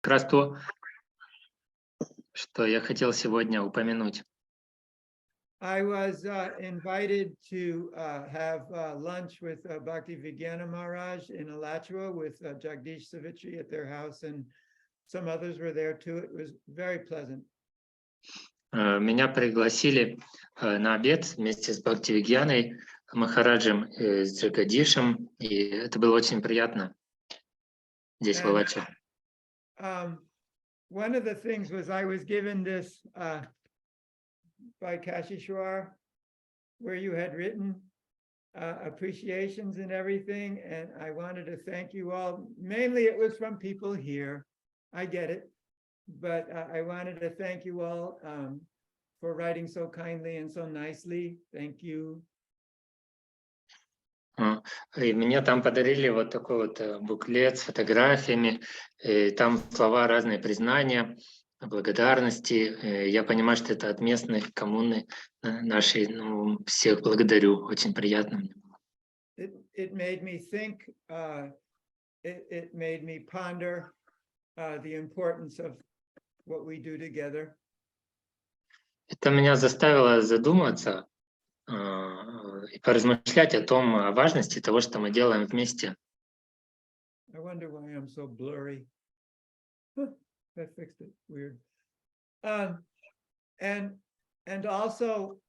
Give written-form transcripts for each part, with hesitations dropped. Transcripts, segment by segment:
Как раз то, что я хотел сегодня упомянуть. I was invited to have lunch with Bhakti Vigyana Maharaj in Alachua with Jagdish Savitri at their house, and some others were there too. It was very pleasant. Меня пригласили на обед вместе с Бхактивигьяной Махараджем, с Джагадишем, и это было очень приятно здесь, в Алаче. One of the things was I was given this by Kashishwar, where you had written appreciations and everything, and I wanted to thank you all. Mainly it was from people here, I get it, but I wanted to thank you all for writing so kindly and so nicely. Thank you. И мне там подарили вот такой вот буклет с фотографиями, и там слова разные признания, благодарности. Я понимаю, что это от местной коммуны нашей. Ну, всех благодарю, очень приятно мне. It made me think, it made me ponder the importance of what we do together. Это меня заставило задуматься и поразмышлять о том, о важности того, что мы делаем вместе. I wonder why I'm so blurry. That fixed it. Weird. And also,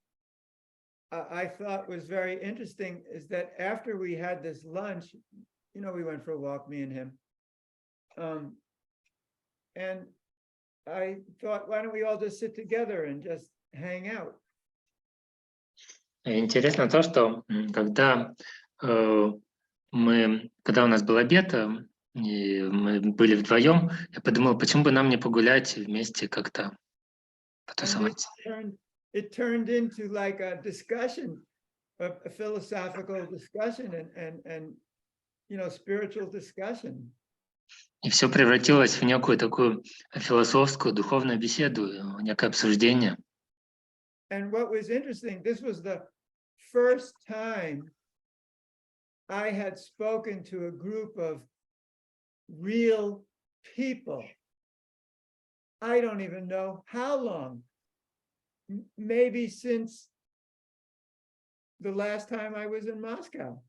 I thought was very interesting is that after we had this lunch, you know, we went for a walk, me and him. And I thought, why don't we all just sit together and just hang out? Интересно то, что когда у нас был обед, и мы были вдвоем, я подумал, почему бы нам не погулять вместе как-то, потусоваться. It turned into like a discussion, a philosophical discussion and you know, spiritual discussion. И все превратилось в некую такую философскую, духовную беседу, некое обсуждение. And what was interesting, this was the first time I had spoken to a group of real people. I don't even know how long. Maybe since the last time I was in Moscow.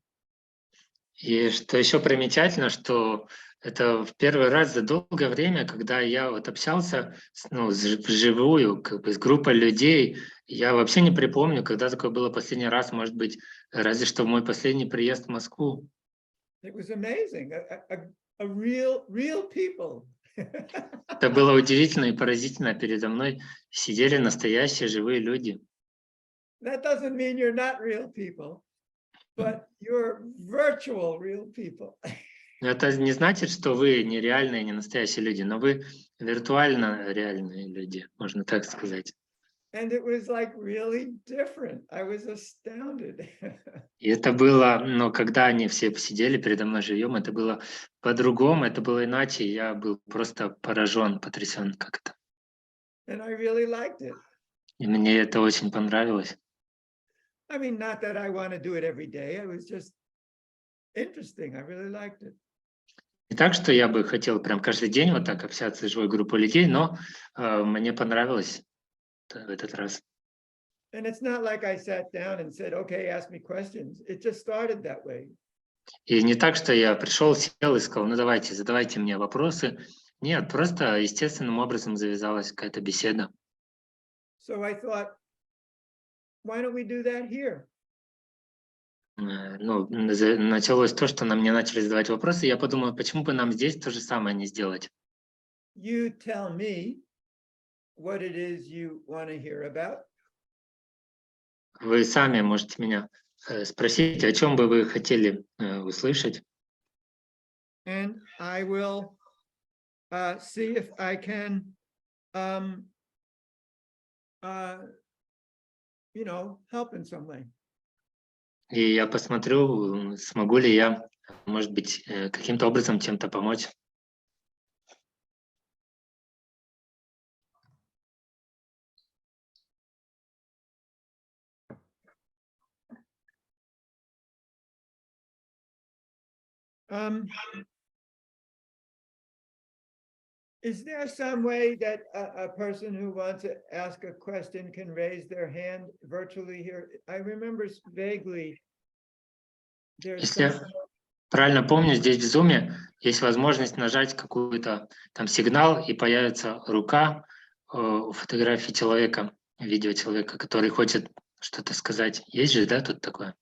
И что еще примечательно, что это в первый раз за долгое время, когда я вот общался вживую, как бы с группой людей, я вообще не припомню, когда такое было последний раз, может быть, разве что в мой последний приезд в Москву. It was amazing, a real people. Это было удивительно и поразительно. Передо мной сидели настоящие живые люди. That doesn't mean you're not real people, but you're virtual real people. Это не значит, что вы не реальные, не настоящие люди, но вы виртуально реальные люди, можно так сказать. And it was like really different. I was astounded. И это было, но когда они все сидели передо мной живьем, это было по-другому, это было иначе. Я был просто поражен, потрясен как-то. And I really liked it. И мне это очень понравилось. I mean, not that I want to do it every day. It was just interesting. I really liked it. Не так, что я бы хотел прям каждый день вот так общаться с живой группой людей, но мне понравилось в этот раз. And it's not like I sat down and said, okay, ask me questions. It just started that way. И не так, что я пришел, сел и сказал, ну давайте, задавайте мне вопросы. Нет, просто естественным образом завязалась какая-то беседа. So I thought, why don't we do that here? Ну, началось то, что мне начали задавать вопросы, и я подумал, почему бы нам здесь то же самое не сделать? You tell me what it is you want to hear about. Вы сами можете меня спросить, о чем бы вы хотели услышать. And I will see if I can, you know, help in some way. И я посмотрю, смогу ли я, может быть, каким-то образом чем-то помочь. Is there some way that a person who wants to ask a question can raise their hand virtually here? I remember vaguely there's Если some. я правильно помню, здесь в Zoom есть возможность нажать какой-то там сигнал, и появится рука у фотографии человека, видео человека, который хочет что-то сказать. Есть же, да, тут такое?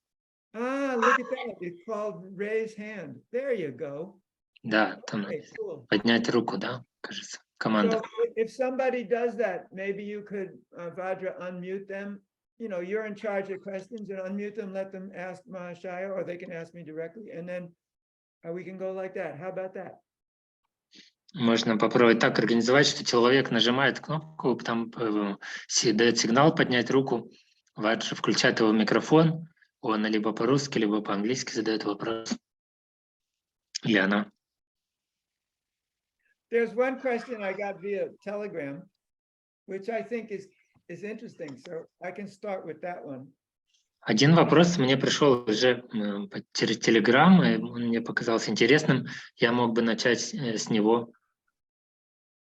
Ah, look at that. It's called raise hand. There you go. Да, там Okay, cool. поднять руку, да, кажется, команда. So if somebody does that, maybe you could, Vajra, unmute them. You know, you're in charge of questions, and unmute them, let them ask Mahashaya, or they can ask me directly, and then we can go like that. How about that? Можно попробовать так организовать, что человек нажимает кнопку, там дает сигнал поднять руку, Ваджа включает его микрофон, он либо по-русски, либо по-английски задает вопрос. Или она. There's one question I got via Telegram, which I think is interesting, so I can start with that one. Один вопрос мне пришел уже через Telegram, и он мне показался интересным. Я мог бы начать с него.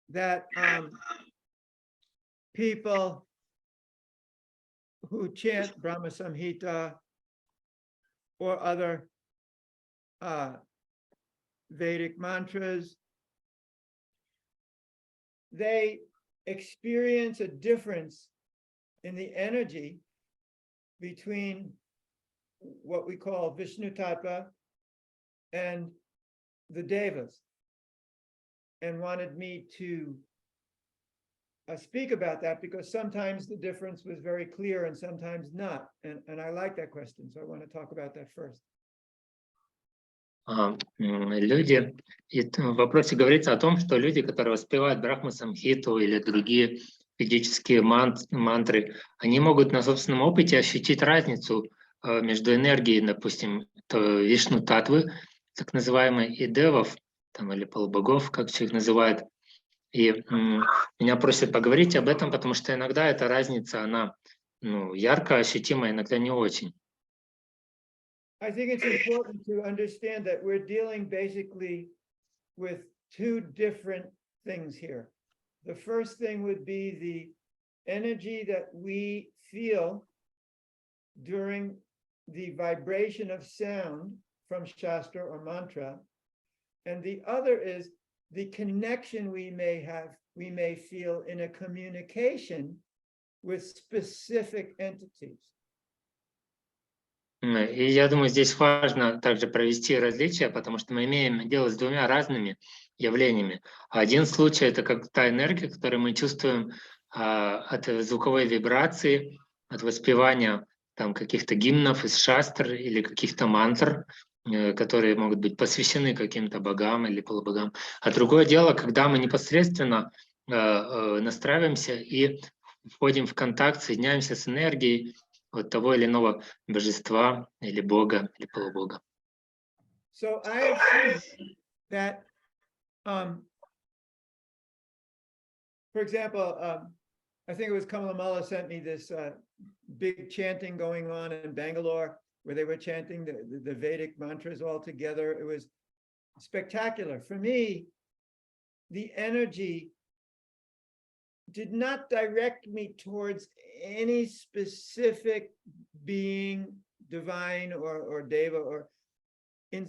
That people who chant Brahma Samhita or other Vedic mantras, they experience a difference in the energy between what we call Vishnu Tattva and the Devas, and wanted me to speak about that because sometimes the difference was very clear and sometimes not. And I like that question, so I want to talk about that first. Люди, и в вопросе говорится о том, что люди, которые воспевают Брахма Самхиту или другие ведические мантры, они могут на собственном опыте ощутить разницу между энергией, допустим, Вишну Татвы, так называемой, и девов, там, или полубогов, как их называют. И меня просят поговорить об этом, потому что иногда эта разница, она ярко ощутима, иногда не очень. I think it's important to understand that we're dealing basically with two different things here. The first thing would be the energy that we feel during the vibration of sound from Shastra or mantra. And the other is the connection we may feel in a communication with specific entities. И я думаю, здесь важно также провести различия, потому что мы имеем дело с двумя разными явлениями. Один случай — это как та энергия, которую мы чувствуем от звуковой вибрации, от воспевания там каких-то гимнов из шастр или каких-то мантр, которые могут быть посвящены каким-то богам или полубогам. А другое дело, когда мы непосредственно настраиваемся и входим в контакт, соединяемся с энергией от того или иного божества или бога или полубога. So I have seen that, for example, I think it was Kamalamala sent me this big chanting going on in Bangalore, where they were chanting the Vedic mantras all together. It was spectacular. For me, the energy did not direct me towards any specific being, divine or deva, or in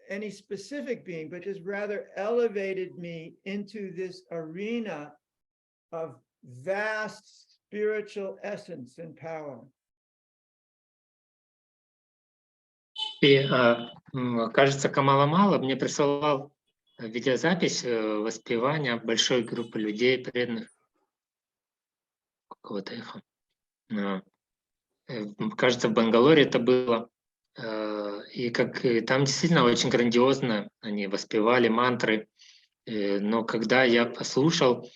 any specific being, but just rather elevated me into this arena of vast spiritual essence and power. И, кажется, Камала мне присылал видеозапись воспевания большой группы людей, преданных какого-то эхо. Кажется, в Бангалоре это было. И там действительно очень грандиозно они воспевали мантры. Но когда я послушал,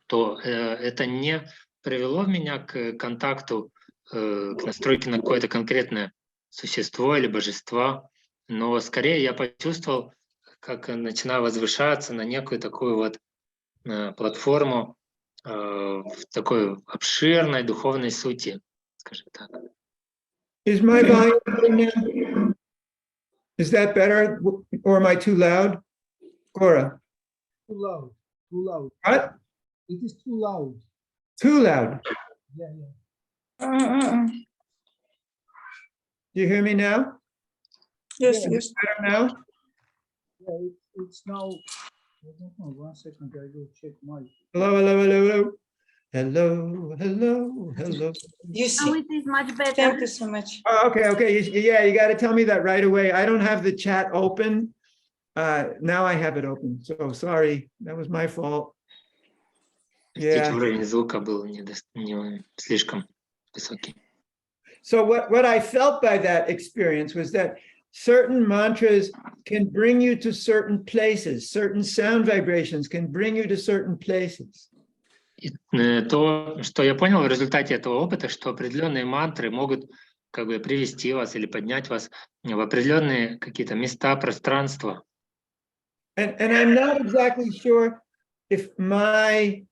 то это не привело меня к контакту, к настройке на какое-то конкретное существо или божество, но скорее я почувствовал, как начинаю возвышаться на некую такую вот платформу в такой обширной духовной сути, скажем так. Is my volume better now? Is that better, or am I too loud? Cora? Too loud. Too loud. What? It is too loud. Too loud. Yeah, yeah. Do you hear me now? Yes, Yeah. yes. Better now? Yeah, it's now. I don't know. 1 second. I will check my. Hello, hello, hello, hello. Hello, hello, hello. You Now see. it is much better. Thank you so much. Oh, okay, okay. Yeah, you got to tell me that right away. I don't have the chat open. Now I have it open. So sorry, that was my fault. Простите, Yeah. уровень звука был не слишком высокий. So what I felt by that experience was that certain mantras can bring you to certain places, certain sound vibrations can bring you to certain places. И, то, что я понял в результате этого опыта, что определенные мантры могут как бы привести вас или поднять вас в определенные какие-то места, пространства. And I'm not exactly sure if my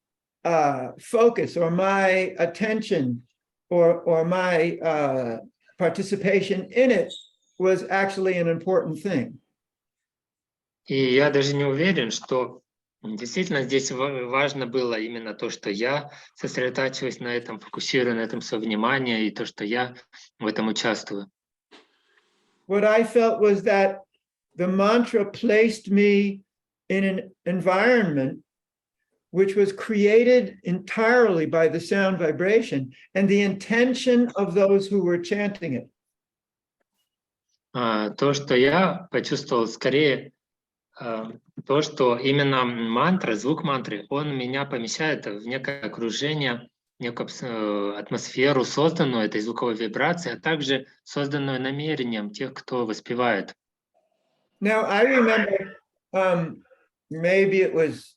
focus or my attention or my participation in it was actually an important thing. И я даже не уверен, что действительно здесь важно было именно то, что я сосредотачиваюсь на этом, фокусирую на этом свое внимание, и то, что я в этом участвую. What I felt was that the mantra placed me in an environment which was created entirely by the sound vibration and the intention of those who were chanting it. То, что я почувствовал, скорее то, что именно мантра, звук мантры, он меня помещает в некое окружение, некую атмосферу, созданную этой звуковой вибрацией, а также созданную намерением тех, кто воспевает. Now, I remember maybe it was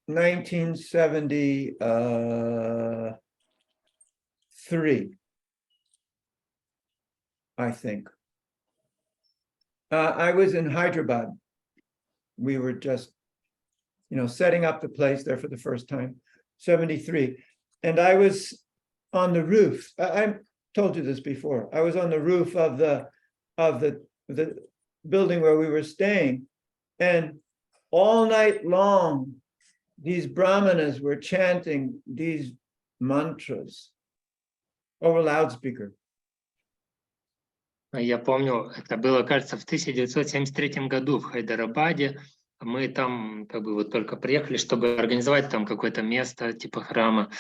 1973, I think. I was in Hyderabad. We were just, setting up the place there for the first time, 73. And I was on the roof. I told you this before. I was on the roof of the building where we were staying. And all night long, these brahmanas were chanting these mantras over loudspeaker. Я помню, это было, кажется, в 1973 году в Хайдарабаде. Мы там как бы вот только приехали, чтобы организовать там какое-то место типа храма.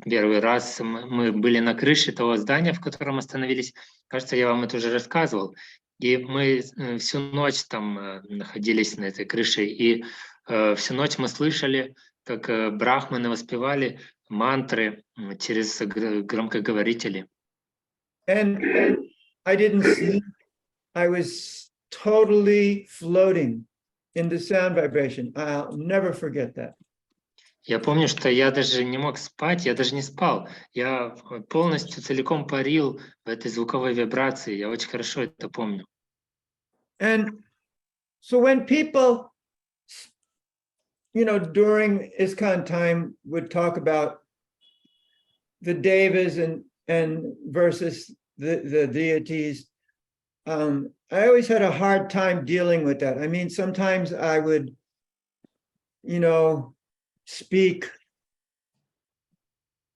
Первый раз мы были на крыше того здания, в котором остановились. Кажется, я вам это уже рассказывал. И мы всю ночь там находились на этой крыше. И всю ночь мы слышали, как брахманы воспевали мантры через громкоговорители. And I didn't sleep. I was totally floating in the sound vibration. I'll never forget that. Я помню, что я даже не мог спать, я даже не спал. Я полностью целиком парил в этой звуковой вибрации. Я очень хорошо это помню. And so when people, during ISKCON time would talk about the Devas and versus the deities, I always had a hard time dealing with that. I mean, sometimes I would, speak,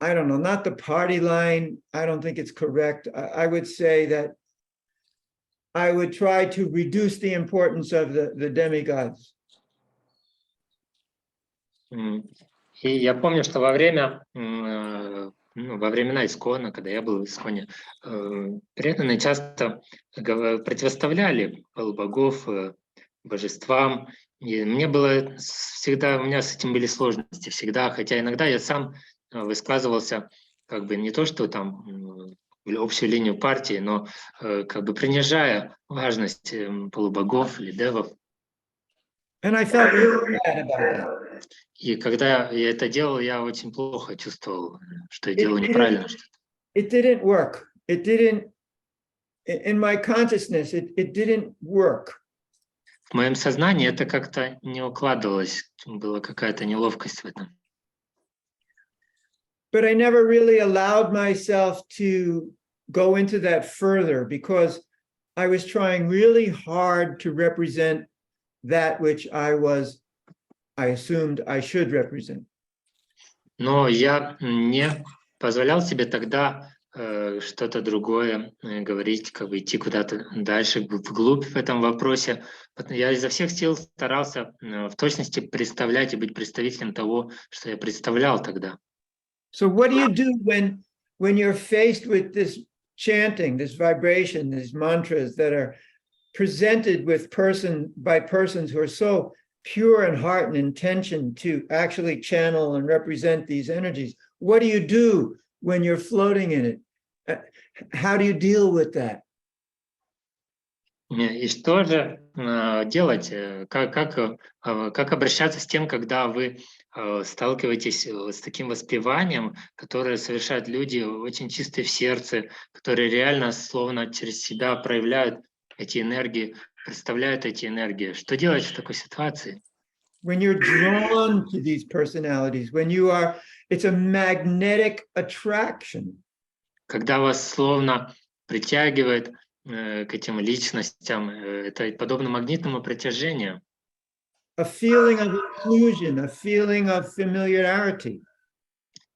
I don't know, not the party line. I don't think it's correct. I would say that I would try to reduce the importance of the demigods. И я помню, что во времена Искона, когда я был в Исконе, преданные часто противоставляли полубогов божествам. И мне было всегда, у меня с этим были сложности всегда, хотя иногда я сам высказывался как бы не то, что там общую линию партии, но как бы принижая важность полубогов или девов. And I felt really bad about that. И когда я это делал, я очень плохо чувствовал, что я делаю неправильно что-то. It didn't work. It didn't, in my consciousness, it didn't work. В моем сознании это как-то не укладывалось, была какая-то неловкость в этом. But I never really allowed myself to go into that further because I was trying really hard to represent that which I was I assumed I should represent. Но я не позволял себе тогда что-то другое говорить, как бы идти куда-то дальше, вглубь в этом вопросе. Я изо всех сил старался в точности представлять и быть представителем того, что я представлял тогда. So what do you do when you're faced with this chanting, this vibration, these mantras that are presented with by persons who are so pure in heart and intention to actually channel and represent these energies? What do you do when you're floating in it? How do you deal with that? И что же делать? Как обращаться с тем, когда вы сталкиваетесь с таким воспеванием, которое совершают люди очень чистые в сердце, которые реально словно через себя проявляют эти энергии, представляют эти энергии? Что делать в такой ситуации? When you're drawn to these personalities, it's a magnetic attraction. Когда вас словно притягивает к этим личностям, это подобно магнитному притяжению. A feeling of inclusion, a feeling of familiarity.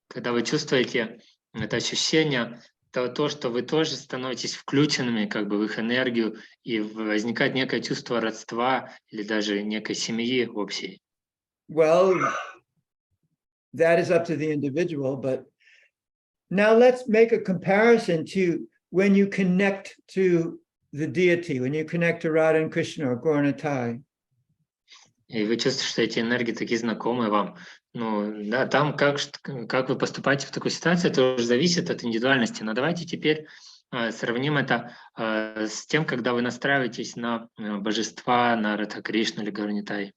Когда вы чувствуете это ощущение, то, что вы тоже становитесь включенными как бы в их энергию, и возникает некое чувство родства или даже некой семьи общей. Well, that is up to the individual, but now let's make a comparison to when you connect to the deity, when you connect to Radha and Krishna or Gaura. И вы чувствуете, что эти энергии такие знакомые вам. Ну, да, там как вы поступаете в такой ситуации, это уже зависит от индивидуальности. Но давайте теперь сравним это с тем, когда вы настраиваетесь на божества, на Радха Кришну или Гаура.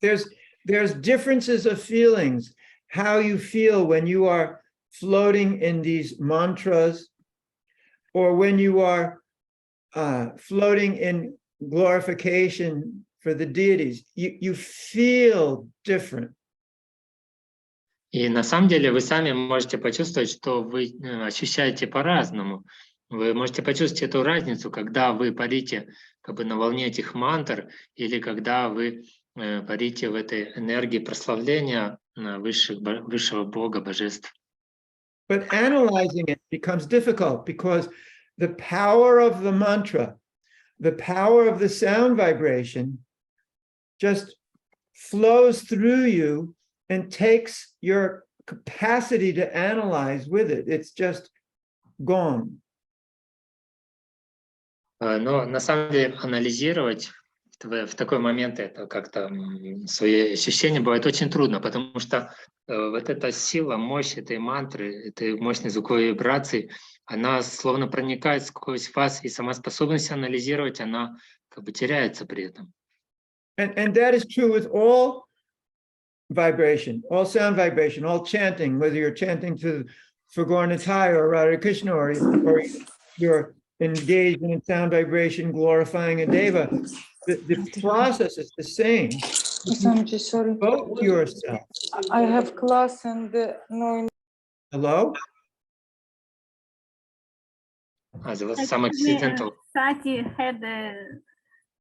There's differences of feelings, how you feel when you are floating in these mantras, or when you are floating in glorification for the deities. You feel different. И на самом деле вы сами можете почувствовать, что вы ощущаете по-разному. Вы можете почувствовать эту разницу, когда вы парите как бы на волне этих мантр, или когда вы парите в этой энергии прославления высшего Бога, божеств. But analyzing it becomes difficult because the power of the mantra, the power of the sound vibration just flows through you and takes your capacity to analyze with it. It's just gone. Но на самом деле анализировать в такой момент это как-то свои ощущения бывает очень трудно, потому что вот эта сила, мощь этой мантры, этой мощной звуковой вибрации, она словно проникает сквозь вас, и сама способность анализировать, она как бы теряется при этом. And that is true with all vibration, all sound vibration, all chanting, whether you're chanting for Gaura or Radha Krishna, or you're engaged in sound vibration, glorifying a deva. The process is the same. Sorry. Devote yourself. I have class and no. Hello? As some accidental. Sati had a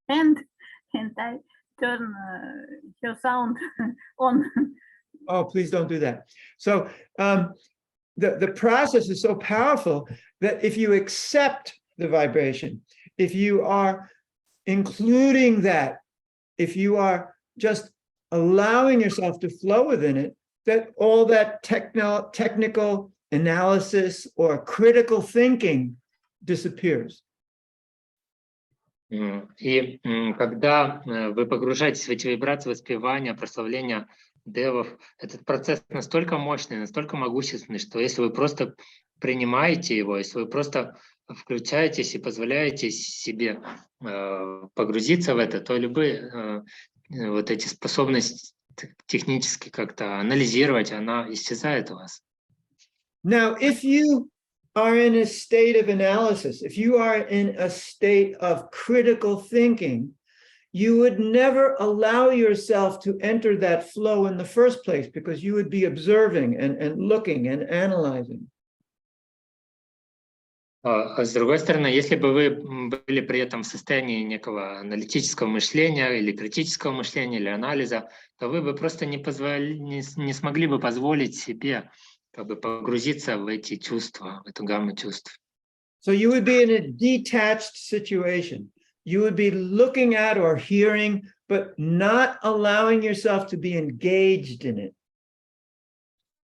hand and I turn her sound on. Oh, please don't do that. So the process is so powerful that if you accept the vibration, if you are including that, if you are just allowing yourself to flow within it, that all that technical analysis or critical thinking disappears. И когда вы погружаетесь в эти вибрации воспевания, прославления девов, этот процесс настолько мощный, настолько могущественный, что если вы просто принимаете его, если вы просто включаетесь и позволяете себе погрузиться в это, то любые вот эти способности технически как-то анализировать, она исчезает у вас. Now, if you are in a state of analysis, if you are in a state of critical thinking, you would never allow yourself to enter that flow in the first place because you would be observing and looking and analyzing. А с другой стороны, если бы вы были при этом в состоянии некого аналитического мышления или критического мышления, или анализа, то вы бы просто не смогли бы позволить себе как бы погрузиться в эти чувства, в эту гамму чувств. So you would be in a detached situation. You would be looking at or hearing, but not allowing yourself to be engaged in it.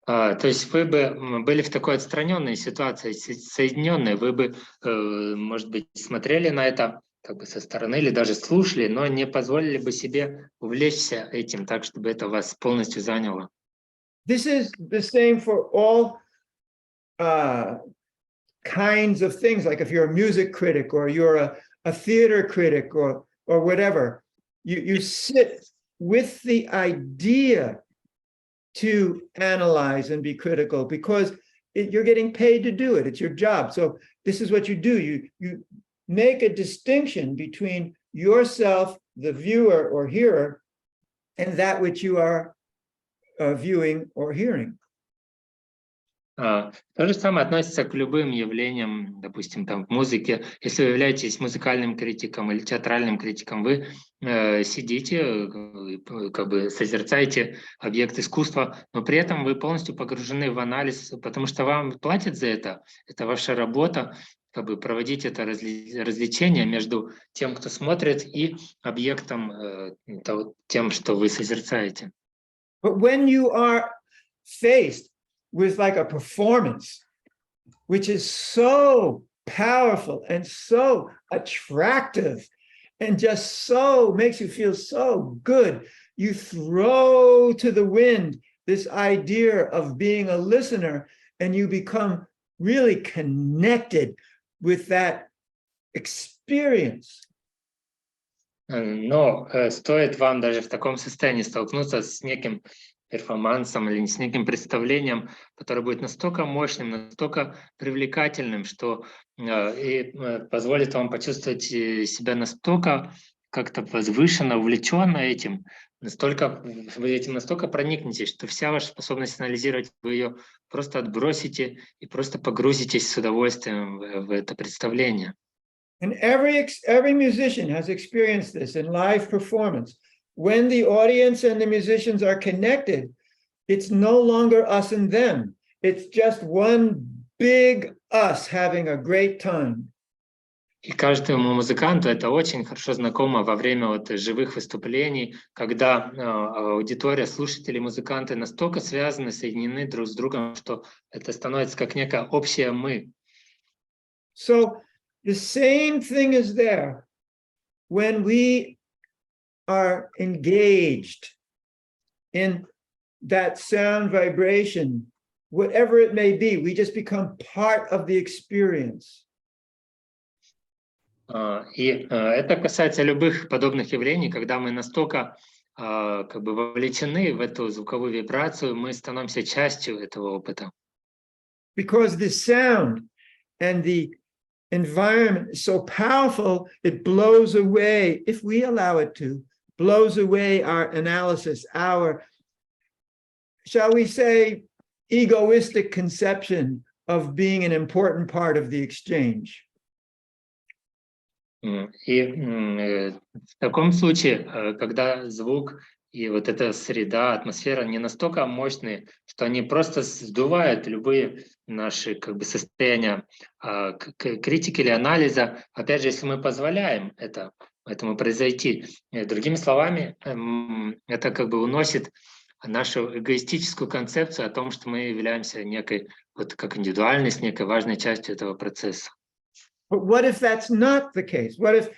То есть вы бы были в такой отстраненной ситуации, соединенной, вы бы, может быть, смотрели на это как бы со стороны или даже слушали, но не позволили бы себе увлечься этим так, чтобы это вас полностью заняло. This is the same for all kinds of things. Like if you're a music critic or you're a theater critic or whatever, you sit with the idea to analyze and be critical because you're getting paid to do it. It's your job. So this is what you do. You make a distinction between yourself, the viewer or hearer, and that which you are viewing or hearing. То же самое относится к любым явлениям, допустим, там в музыке. Если вы являетесь музыкальным критиком или театральным критиком, вы сидите, как бы созерцаете объект искусства, но при этом вы полностью погружены в анализ, потому что вам платят за это. Это ваша работа, как бы проводить это развлечение между тем, кто смотрит, и объектом, тем, что вы созерцаете. But when you are faced with like a performance, which is so powerful and so attractive and just so makes you feel so good, you throw to the wind this idea of being a listener and you become really connected with that experience. Но стоит вам даже в таком состоянии столкнуться с неким перформансом или с неким представлением, которое будет настолько мощным, настолько привлекательным, что и позволит вам почувствовать себя настолько как-то возвышенно, увлеченно этим, вы этим настолько проникнетесь, что вся ваша способность анализировать, вы ее просто отбросите и просто погрузитесь с удовольствием в это представление. And every musician has experienced this in live performance. When the audience and the musicians are connected, it's no longer us and them. It's just one big us having a great time. И каждому музыканту это очень хорошо знакомо во время вот живых выступлений, когда аудитория, слушатели, музыканты настолько связаны, соединены друг с другом, что это становится как некое общее «мы». So the same thing is there when we are engaged in that sound vibration, whatever it may be, we just become part of the experience. И это касается любых подобных явлений, когда мы настолько как бы вовлечены в эту звуковую вибрацию, мы становимся частью этого опыта. Because the sound and the environment is so powerful, it blows away, if we allow it to, blows away our analysis, our, shall we say, egoistic conception of being an important part of the exchange. И в таком случае, когда звук и вот эта среда, атмосфера не настолько мощные, что они просто сдувают любые наши как бы состояния критики или анализа, опять же, если мы позволяем этому произойти. Другими словами, это как бы уносит нашу эгоистическую концепцию о том, что мы являемся некой, вот как индивидуальность, некой важной частью этого процесса. But what if that's not the case? What if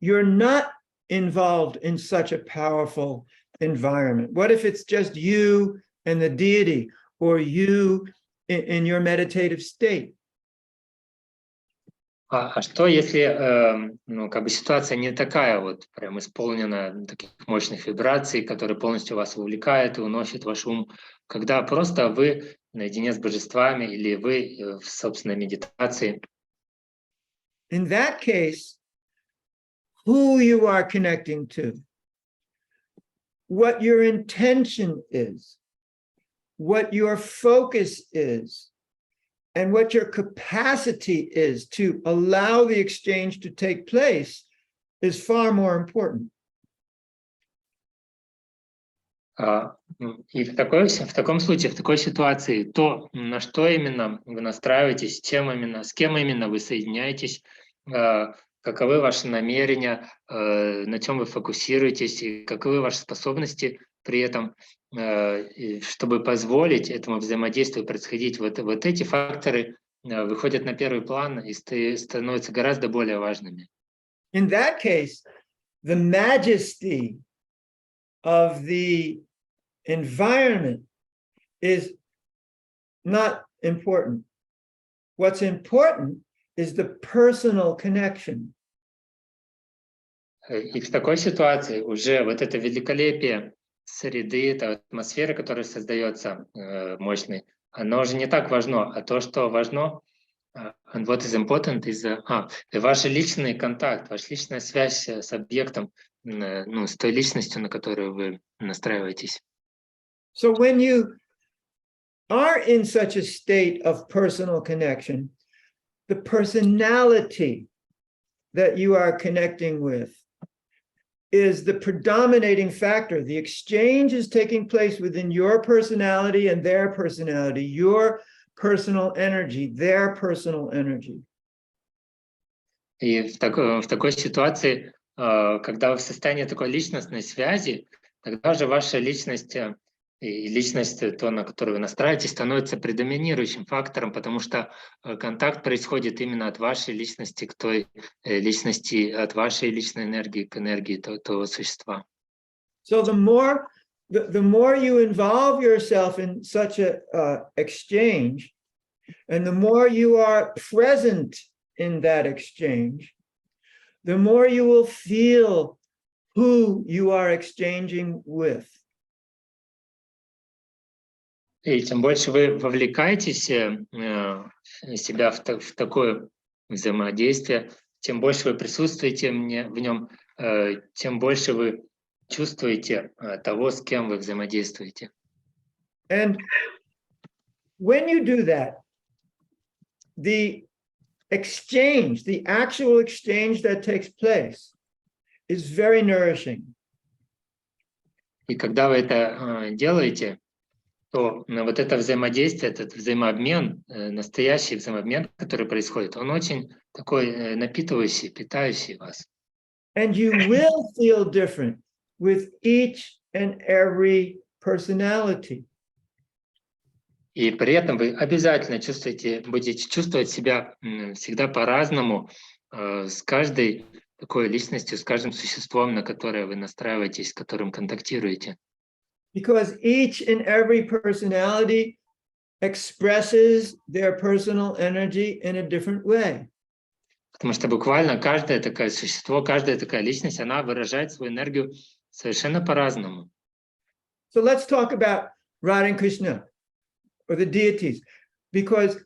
you're not involved in such a powerful environment? What if it's just you and the deity, or you in your meditative state? А что, если как бы ситуация не такая вот, прям исполнена таких мощных вибраций, которые полностью вас увлекают и уносят ваш ум, когда просто вы наедине с божествами или вы в собственной медитации? In that case, who you are connecting to, what your intention is, what your focus is, and what your capacity is to allow the exchange to take place is far more important. И в таком случае, в такой ситуации, то, на что именно вы настраиваетесь, с кем именно вы соединяетесь, каковы ваши намерения, на чем вы фокусируетесь, и каковы ваши способности при этом, чтобы позволить этому взаимодействию происходить. Вот эти факторы выходят на первый план и становятся гораздо более важными. In that case, the majesty of the environment is not important. What's important is the personal connection. И в такой ситуации уже вот это великолепие среды, эта атмосфера, которая создается мощной, оно уже не так важно, а то, что важно, and what is important is ваш личный контакт, ваша личная связь с объектом, с той личностью, на которую вы настраиваетесь. So when you are in such a state of personal connection, the personality that you are connecting with is the predominating factor. The exchange is taking place within your personality and their personality, your personal energy, their personal energy. И в такой ситуации, когда вы в состоянии такой личностной связи, тогда же ваша личность и личность, то, на которую вы настраиваетесь, становится предоминирующим фактором, потому что контакт происходит именно от вашей личности к той личности, от вашей личной энергии к энергии того существа. So the more you involve yourself in such a exchange, and the more you are present in that exchange, the more you will feel who you are exchanging with. И чем больше вы вовлекаетесь себя в такое взаимодействие, тем больше вы присутствуете в нем, тем больше вы чувствуете того, с кем вы взаимодействуете. And when you do that, the exchange, the actual exchange that takes place, is very nourishing. И когда вы это делаете, то вот это взаимодействие, этот взаимообмен, настоящий взаимообмен, который происходит, он очень такой напитывающий, питающий вас. And you will feel different with each and every personality. И при этом вы обязательно будете чувствовать себя всегда по-разному с каждой такой личностью, с каждым существом, на которое вы настраиваетесь, с которым контактируете. Because each and every personality expresses their personal energy in a different way. Потому что буквально каждое такое существо, каждая такая личность, она выражает свою энергию совершенно по-разному. So let's talk about Radha and Krishna, or the deities, because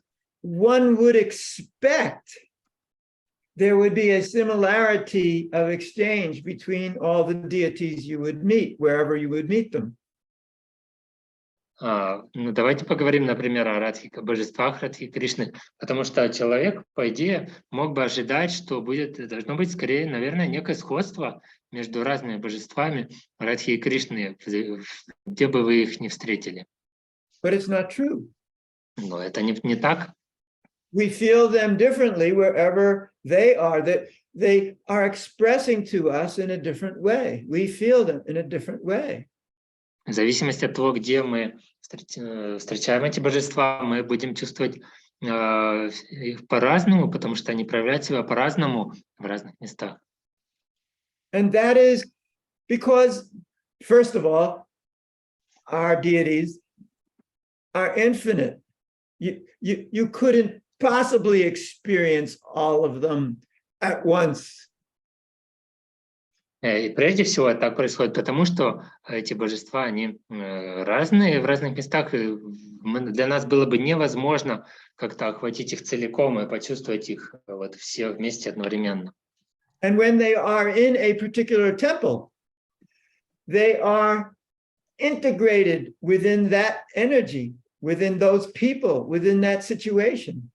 one would expect there would be a similarity of exchange between all the deities you would meet, wherever you would meet them. Давайте поговорим, например, о божествах Радхи и Кришны, потому что человек, по идее, мог бы ожидать, что должно быть скорее, наверное, некое сходство между разными божествами Радхи и Кришны, где бы вы их ни встретили. But it's not true. Но это не так. We feel them differently wherever they are, that they are expressing to us in a different way. We feel them in a different way. В зависимости от того, где мы встречаем эти божества, мы будем чувствовать их по-разному, потому что они проявляют себя по-разному в разных местах. And that is because, first of all, our deities are infinite. You couldn't possibly experience all of them at once. И прежде всего так происходит потому, что эти божества, они разные в разных местах, и для нас было бы невозможно как-то охватить их целиком и почувствовать их вот все вместе одновременно. And when they are in a particular temple, they are integrated within that energy. within those people, within that situation.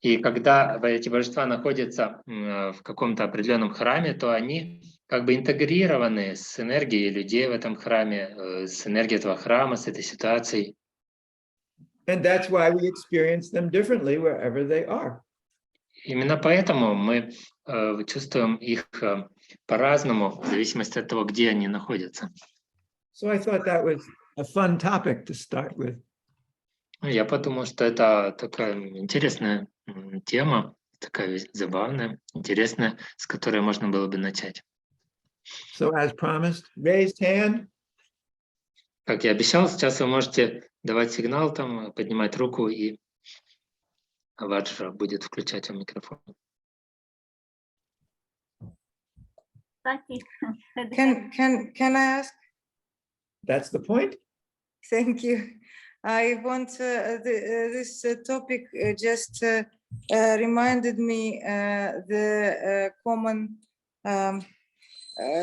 И когда эти божества находятся в каком-то определенном храме, то они как бы интегрированы с энергией людей в этом храме, с энергией этого храма, с этой ситуацией. And that's why we experience them differently wherever they are. Именно поэтому мы чувствуем их по-разному, в зависимости от того, где они находятся. So I thought that was a fun topic to start with. Я подумал, что это такая интересная тема, такая забавная, интересная, с которой можно было бы начать. So as promised, raised hand. Как я обещал, сейчас вы можете давать сигнал, там, поднимать руку, и Ваджра будет включать вам микрофон. Taki had Can I ask? That's the point. Thank you. I want this topic just reminded me the common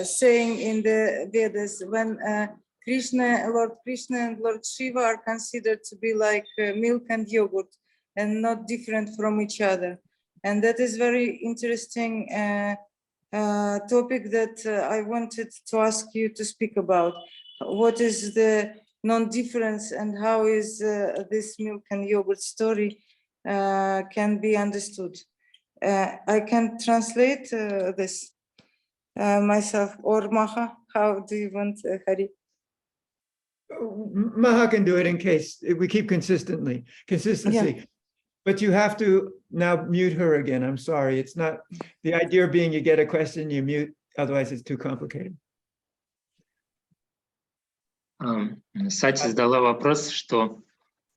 saying in the Vedas when Lord Krishna and Lord Shiva are considered to be like milk and yogurt and not different from each other. And that is very interesting topic that I wanted to ask you to speak about. What is the non-difference and how is this milk and yogurt story can be understood? I can translate this myself, or Maha, how do you want, Hari? Maha can do it in case we keep consistency. But you have to now mute her again. I'm sorry. It's not the idea being you get a question, you mute, otherwise it's too complicated. Сати задала вопрос, что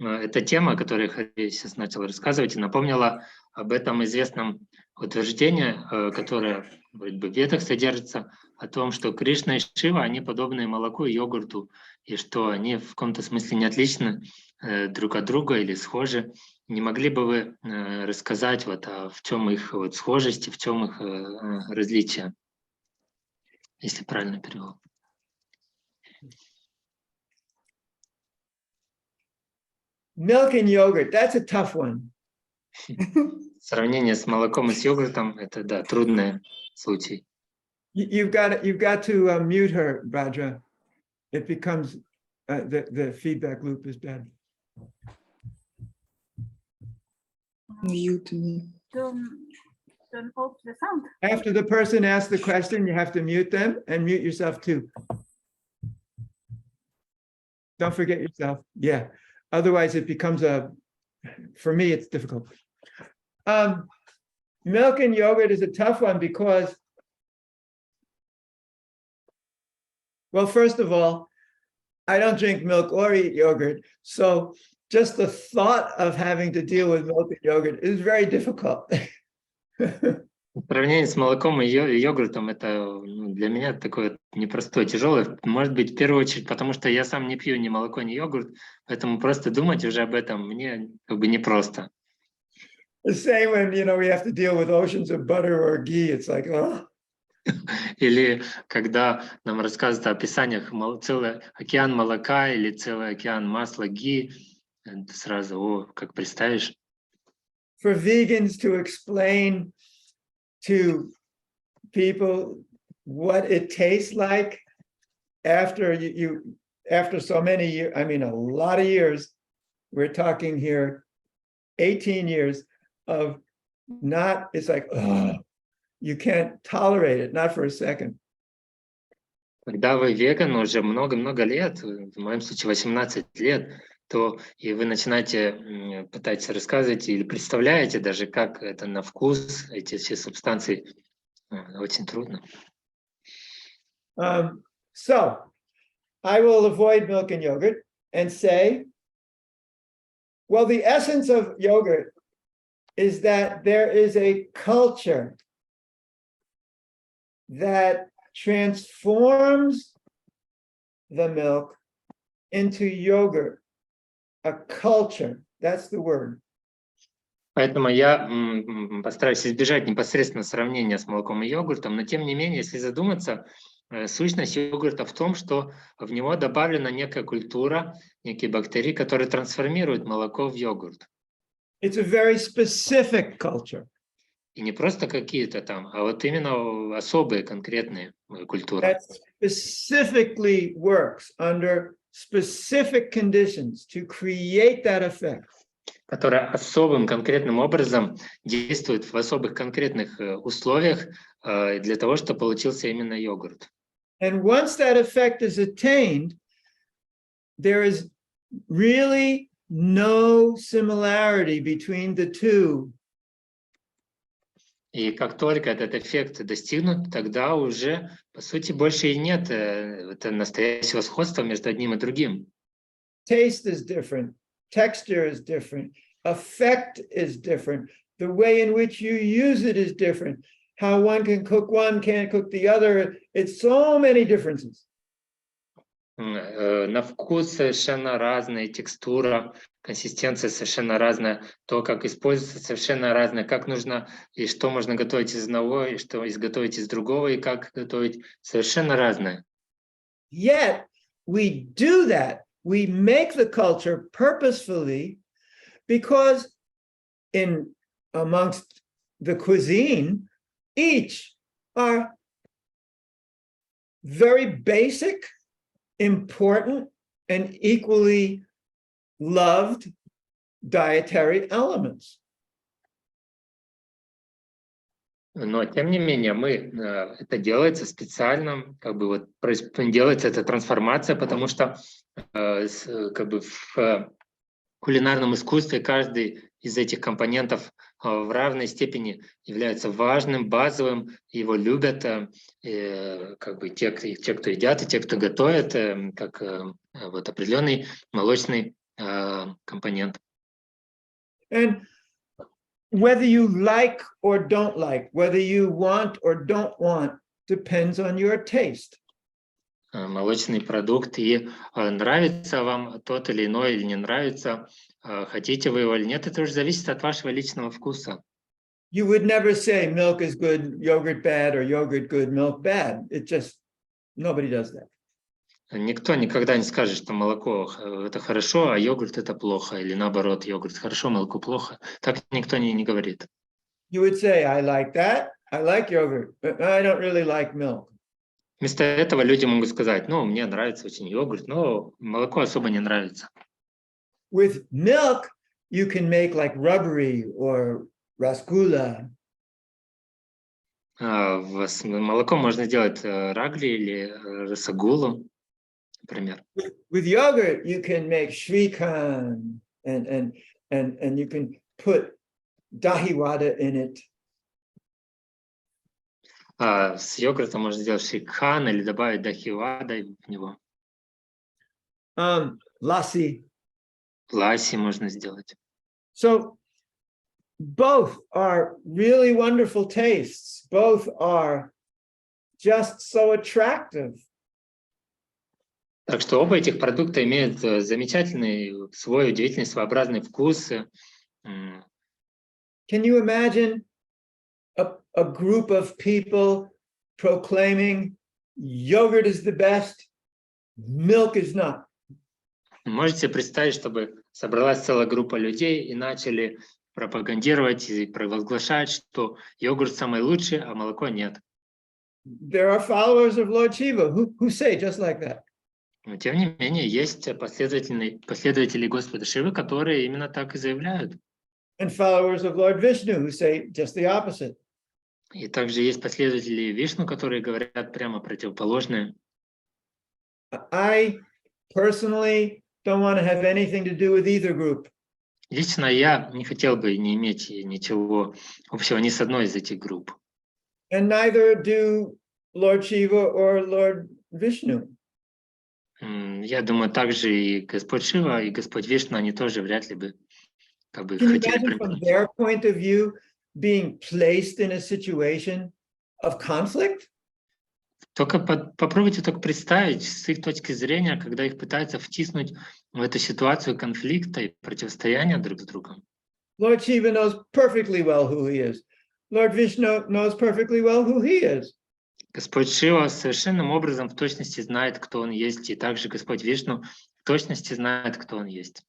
эта тема, о которой Хари сейчас начал рассказывать, и напомнила об этом известном утверждении, которое вроде бы в Ведах содержится, о том, что Кришна и Шива, они подобны молоку и йогурту, и что они в каком-то смысле не отличны друг от друга или схожи. Не могли бы вы рассказать, в чем их схожесть и в чем их различия, если правильно перевел? Milk and yogurt, that's a tough one. Сравнение с молоком и с йогуртом – это, да, трудный случай. You've got to mute her, Bhadra. It becomes, the feedback loop is bad. Mute me. turn off the sound. After the person asks the question, you have to mute them and mute yourself too. Don't forget yourself. Yeah. Otherwise, it becomes for me, it's difficult. Milk and yogurt is a tough one because, well, first of all, I don't drink milk or eat yogurt. So just the thought of having to deal with milk and yogurt is very difficult. Сравнение с молоком и йогуртом – это для меня такое непростое, тяжелое. Может быть, в первую очередь, потому что я сам не пью ни молоко, ни йогурт, поэтому просто думать уже об этом мне как бы непросто. The same when, we have to deal with oceans of butter or ghee, it's like, oh. Или когда нам рассказывают о описаниях целый океан молока или целый океан масла ги, сразу, как представишь. For vegans to explain to people what it tastes like after after so many years, I mean, a lot of years, we're talking here 18 years of it's like, oh, you can't tolerate it, not for a second. Когда вы веган уже много-много лет, в моем случае 18 лет, то и вы начинаете пытаться рассказывать или представляете даже, как это на вкус, эти все субстанции, очень трудно. So, I will avoid milk and yogurt and say, well, the essence of yogurt is that there is a culture that transforms the milk into yogurt. A culture, that's the word. Поэтому я постараюсь избежать непосредственно сравнения с молоком и йогуртом, но тем не менее, если задуматься, Сущность йогурта в том, что в него добавлена некая культура, некие бактерии, которые трансформируют молоко в йогурт. It's a very specific culture И не просто какие-то там, а вот именно особые, конкретные культуры, that specifically works under specific conditions to create that effect. которые особым конкретным образом действуют в особых конкретных условиях для того, чтобы получился именно йогурт. And once that effect is attained, there is really no similarity between the two. И как только этот эффект достигнут, тогда уже, по сути, больше и нет настоящего сходства между одним и другим. Taste is different, texture is different, effect is different, the way in which you use it is different. How one can cook one, can't cook the other. It's so many differences. На вкус совершенно разная, текстура, консистенция совершенно разная, то, как используется, совершенно разное, как нужно и что можно готовить из одного, и что изготовить из другого, и как готовить, совершенно разное. Yet we do that. We make the culture purposefully because amongst the cuisine, each are very basic, important, and equally loved dietary elements. Но, тем не менее, это делается специально, делается эта трансформация, потому что в кулинарном искусстве каждый из этих компонентов в равной степени является важным, базовым, его любят те, кто едят, и те, кто готовит, как определенный молочный компонент. And whether you like or don't like, whether you want or don't want, depends on your taste. Молочный продукт, и нравится вам тот или иной, или не нравится, хотите вы его или нет, это уже зависит от вашего личного вкуса. You would never say milk is good, yogurt bad, or yogurt good, milk bad. Nobody does that. Никто никогда не скажет, что молоко это хорошо, а йогурт это плохо, или наоборот, йогурт хорошо, молоко плохо. Так никто не говорит. You would say, I like that, I like yogurt, but I don't really like milk. Вместо этого люди могут сказать, мне нравится очень йогурт, но молоко особо не нравится. With milk, you can make like rubbery or rasgulla. Молоко можно сделать рагли или расагулу, например. With yogurt, you can make shrikhand and you can put dahiwada in it. С йогуртом можно сделать шрикхан или добавить дахивада в него. Lassi. Ласси можно сделать. So both are really wonderful tastes. Both are just so attractive. Так что оба этих продукта имеют замечательный свой удивительный своеобразный вкус. Can you imagine a group of people proclaiming yogurt is the best, milk is not? Можете представить, чтобы собралась целая группа людей и начали пропагандировать и провозглашать, что йогурт самый лучший, а молоко нет. There are followers of Lord Shiva who say just like that. Но тем не менее, есть последователи Господа Шивы, которые именно так и заявляют. And followers of Lord Vishnu who say just the opposite. И также есть последователи Вишну, которые говорят прямо противоположное. I personally don't want to have anything to do with either group. Лично я не хотел бы не иметь ничего общего ни с одной из этих групп. And neither do Lord Shiva or Lord Vishnu. Я думаю, также и Господь Шива, и Господь Вишну, они тоже вряд ли бы Can you хотели imagine from their point of view being placed in a situation of conflict? Только попробуйте только представить с их точки зрения, когда их пытаются втиснуть в эту ситуацию конфликта и противостояния друг с другом. Lord Shiva knows perfectly well who he is. Lord Vishnu knows perfectly well who he is. Господь Шива совершенным образом в точности знает, кто Он есть, и также Господь Вишну в точности знает, кто Он есть.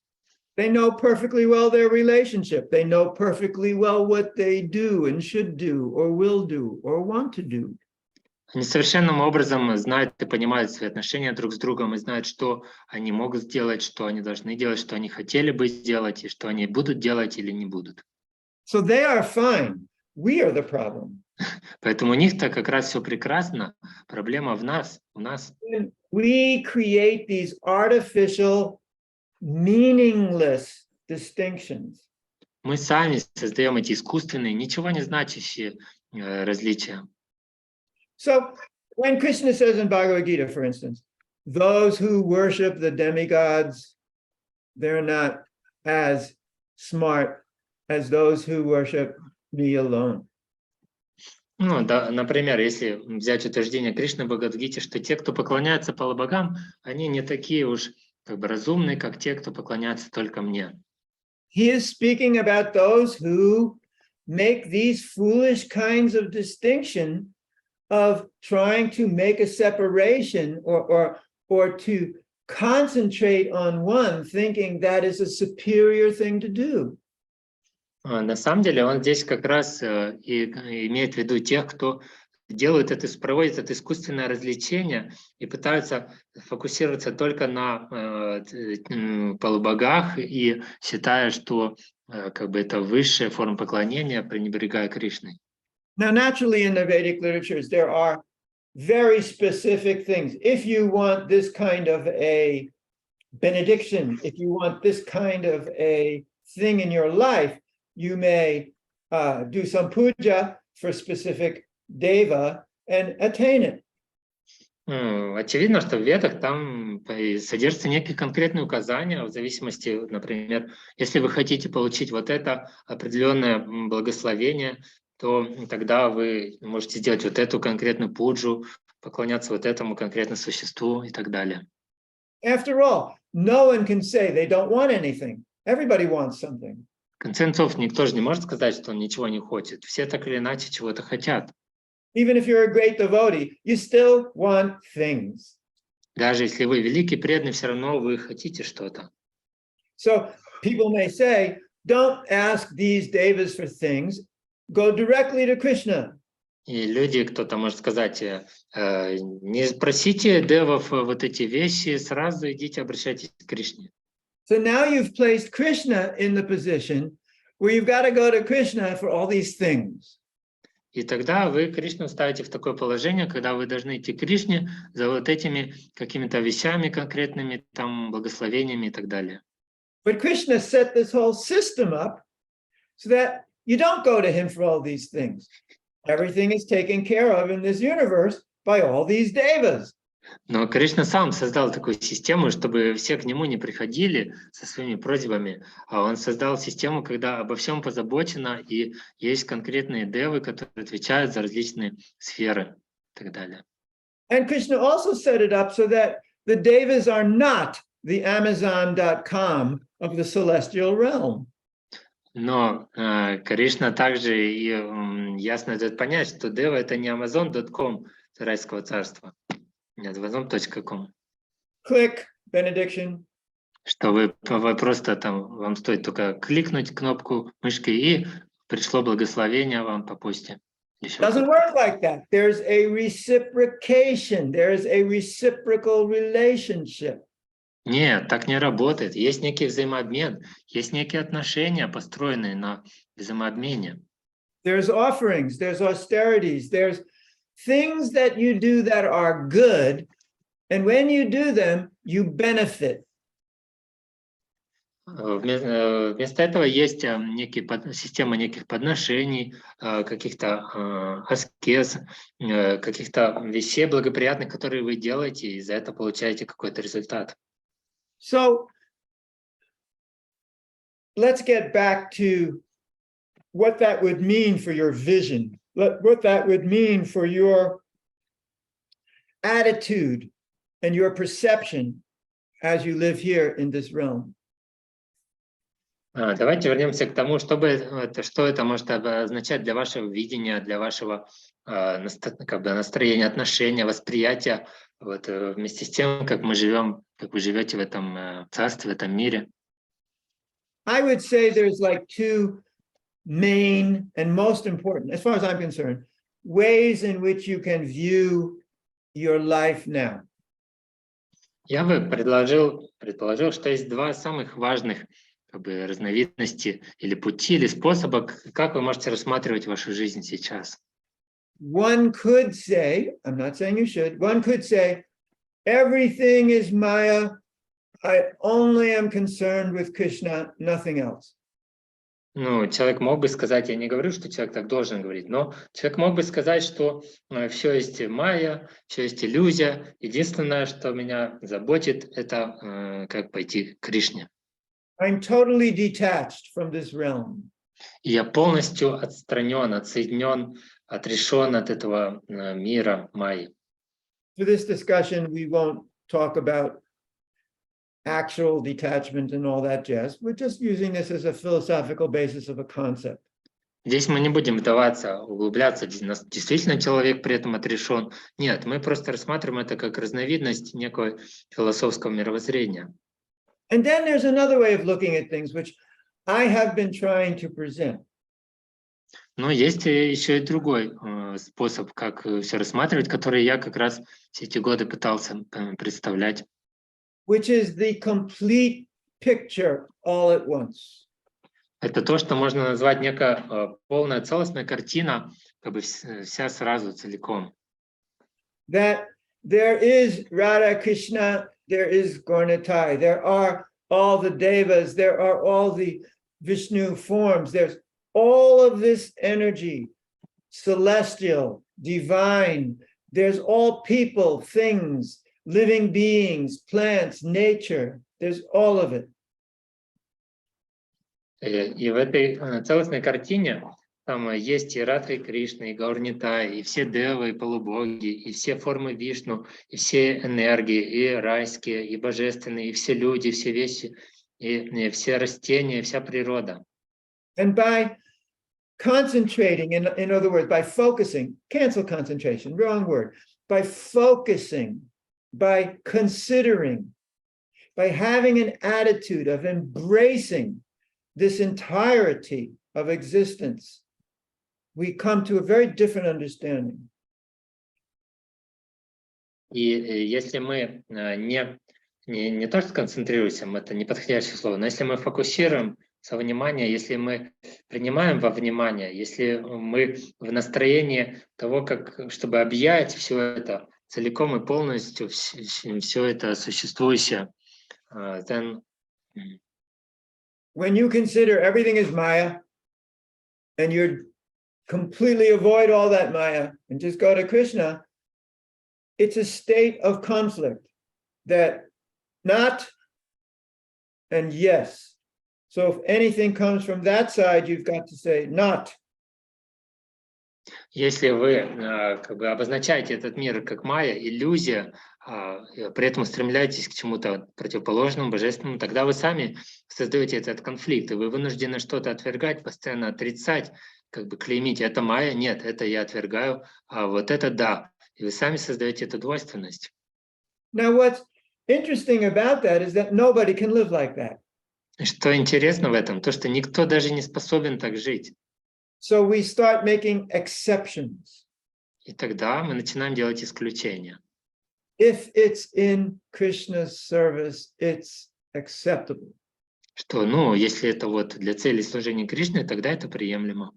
They know perfectly well their relationship. They know perfectly well what they do and should do or will do or want to do. Они совершенным образом знают и понимают свои отношения друг с другом и знают, что они могут сделать, что они должны делать, что они хотели бы сделать, и что они будут делать или не будут. So they are fine. We are the problem. Поэтому у них-то как раз все прекрасно. Проблема в нас, у нас. And we create these artificial, meaningless distinctions. Мы сами создаем эти искусственные, ничего не значащие различия. So when Krishna says in Bhagavad Gita, for instance, those who worship the demigods, they're not as smart as those who worship me alone. Ну, да, например, если взять утверждение Кришны в Бхагавад-гите, что те, кто поклоняется полубогам, они не такие уж как бы разумные, как те, кто поклоняется только мне. He is speaking about those who make these foolish kinds of distinction of trying to make a separation or to concentrate on one, thinking that is a superior thing to do. На самом деле он здесь как раз и имеет в виду тех, кто проводит это искусственное развлечение и пытаются фокусироваться только на полубогах и считая, что как бы это высшая форма поклонения, пренебрегая Кришной. Now, naturally, in the Vedic literatures, there are very specific things. If you want this kind of a benediction, if you want this kind of a thing in your life, you may do some puja for specific deva and attain it. Очевидно, что в Ведах там содержатся некие конкретные указания в зависимости, например, если вы хотите получить вот это определенное благословение, то тогда вы можете сделать вот эту конкретную пуджу, поклоняться вот этому конкретному существу и так далее. After all, no one can say they don't want anything. Everybody wants something. В конце концов, никто же не может сказать, что он ничего не хочет. Все так или иначе чего-то хотят. Even if you're a great devotee, you still want things. Даже если вы великий преданный, все равно вы хотите что-то. So people may say, don't ask these devas for things, go directly to Krishna. И люди, кто-то может сказать, не просите девов вот эти вещи, сразу идите, обращайтесь к Кришне. So now you've placed Krishna in the position where you've got to go to Krishna for all these things. И тогда вы Кришну ставите в такое положение, когда вы должны идти к Кришне за вот этими какими-то вещами конкретными, там, благословениями и так далее. But Krishna set this whole system up so that you don't go to him for all these things. Everything is taken care of in this universe by all these devas. Но Кришна сам создал такую систему, чтобы все к нему не приходили со своими просьбами, а он создал систему, когда обо всем позабочено, и есть конкретные девы, которые отвечают за различные сферы и так далее. And Krishna also set it up so that the devas are not the Amazon.com of the celestial realm. Но Кришна также и ясно дает понять, что дева — это не Amazon.com райского царства. Нет, amazon.com. Click, benediction. Что вы просто там, вам стоит только кликнуть кнопку мышкой, и пришло благословение вам по почте. Doesn't work like that. There's a reciprocation. There's a reciprocal relationship. Нет, так не работает. Есть некий взаимообмен, есть некие отношения, построенные на взаимообмене. There's offerings, there's austerities, there's things that you do that are good, and when you do them, you benefit. Вместо этого есть система неких подношений, каких-то аскез, каких-то вещей благоприятных, которые вы делаете, и за это получаете какой-то результат. So let's get back to what that would mean for your vision, what that would mean for your attitude and your perception as you live here in this realm. Давайте вернемся к тому, что это может означать для вашего видения, для вашего как бы настроения, отношения, восприятия, вот, вместе с тем, как мы живем, как вы живете в этом царстве, в этом мире. I would say there's like two main and most important, as far as I'm concerned, ways in which you can view your life now. Я бы предположил, что есть два самых важных как бы разновидности или пути, или способа, как вы можете рассматривать вашу жизнь сейчас. One could say, I'm not saying you should, one could say, everything is Maya. I only am concerned with Krishna, nothing else. Ну, человек мог бы сказать, я не говорю, что человек так должен говорить, но человек мог бы сказать, что все есть майя, все есть иллюзия. Единственное, что меня заботит, это как пойти к Кришне. I'm totally detached from this realm. И я полностью отстранен, отсоединен, отрешен от этого мира майи. For this discussion, we won't talk about actual detachment and all that jazz. We're just using this as a philosophical basis of a concept. Здесь мы не будем углубляться, действительно человек при этом отрешен. Нет, мы просто рассматриваем это как разновидность некого философского мировоззрения. And then there's another way of looking at things, which I have been trying to present. Но есть еще и другой способ, как все рассматривать, который я как раз все эти годы пытался представлять. Which is the complete picture all at once. Это то, что можно назвать некая полная целостная картина, как бы вся сразу, целиком. That there is Radha Krishna, there is Gaurnatai, there are all the Devas, there are all the Vishnu forms, there's all of this energy, celestial, divine, there's all people, things, living beings, plants, nature, there's all of it. И в этой целостной картине там есть и Радха, и Кришна, и Гаурнитай, и все Девы, и полубоги, и все формы Вишну, и все энергии, и райские, и божественные, и все люди, все вещи, и все растения, и вся природа. And by concentrating, in other words, by focusing, cancel concentration, wrong word, by focusing, by considering, by having an attitude of embracing this entirety of existence, we come to a very different understanding. И если мы не то что концентрируемся, это неподходящее слово, но если мы фокусируем свое внимание, если мы принимаем во внимание, если мы в настроении того, чтобы объять все это целиком и полностью, все это существующее, then... When you consider everything is Maya, and you completely avoid all that Maya and just go to Krishna, it's a state of conflict that not and yes. So if anything comes from that side, you've got to say not. Если вы как бы обозначаете этот мир как майя, иллюзия, при этом стремляетесь к чему-то противоположному, божественному, тогда вы сами создаете этот конфликт, и вы вынуждены что-то отвергать, постоянно отрицать, как бы клеймить, это майя, нет, это я отвергаю, а вот это да. И вы сами создаете эту двойственность. Now, what's interesting about that is that nobody can live like that. Что интересно в этом, то, что никто даже не способен так жить. So we start making exceptions. И тогда мы начинаем делать исключения. If it's in Krishna's service, it's acceptable. Что, если это вот для цели служения Кришне, тогда это приемлемо.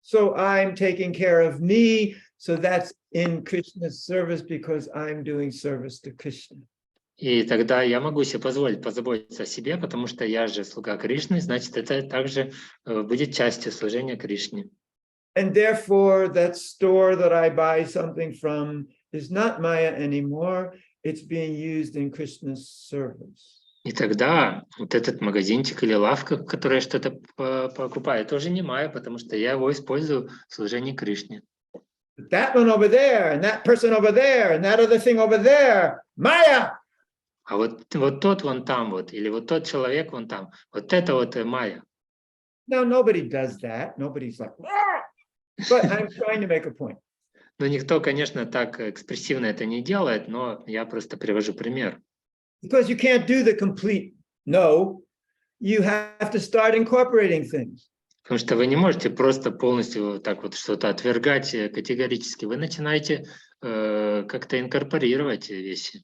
So I'm taking care of me, so that's in Krishna's service because I'm doing service to Krishna. И тогда я могу себе позволить позаботиться о себе, потому что я же слуга Кришны, значит, это также будет частью служения Кришне. And therefore, that store that I buy something from is not Maya anymore. It's being used in Krishna's service. И тогда вот этот магазинчик или лавка, в которой я что-то покупаю, это уже не майя, потому что я его использую в служении Кришне. That one over there, and that person over there, and that other thing over there, Maya! А вот тот вон там вот, или вот тот человек вон там, вот это вот майя. Now, nobody does that. Nobody's like, "Ah!" But I'm trying to make a point. Но никто, конечно, так экспрессивно это не делает, но я просто привожу пример. Because you can't do the complete no, you have to start incorporating things. Потому что вы не можете просто полностью так вот что-то отвергать категорически. Вы начинаете как-то инкорпорировать вещи.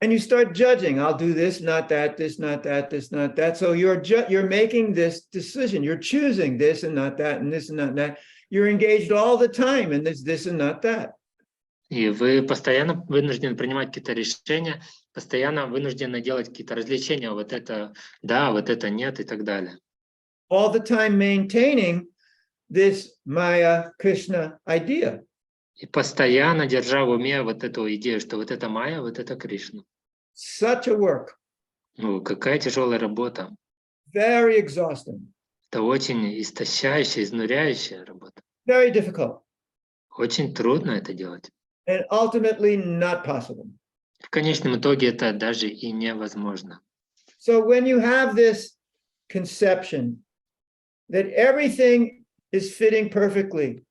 And you start judging. I'll do this, not that, this, not that, this, not that. So you're making this decision. You're choosing this and not that, and this and not that. You're engaged all the time in this and not that. И вы постоянно вынуждены принимать какие-то решения, постоянно вынуждены делать какие-то развлечения. Вот это да, вот это нет и так далее. All the time maintaining this Maya Krishna idea. И постоянно держа в уме вот эту идею, что вот это Майя, вот это Кришна. Such a work. Ну, какая тяжелая работа. Very exhausting. Это очень истощающая, изнуряющая работа. Very difficult. Очень трудно это делать. And ultimately not possible. В конечном итоге это даже и невозможно. So when you have this conception that everything is fitting perfectly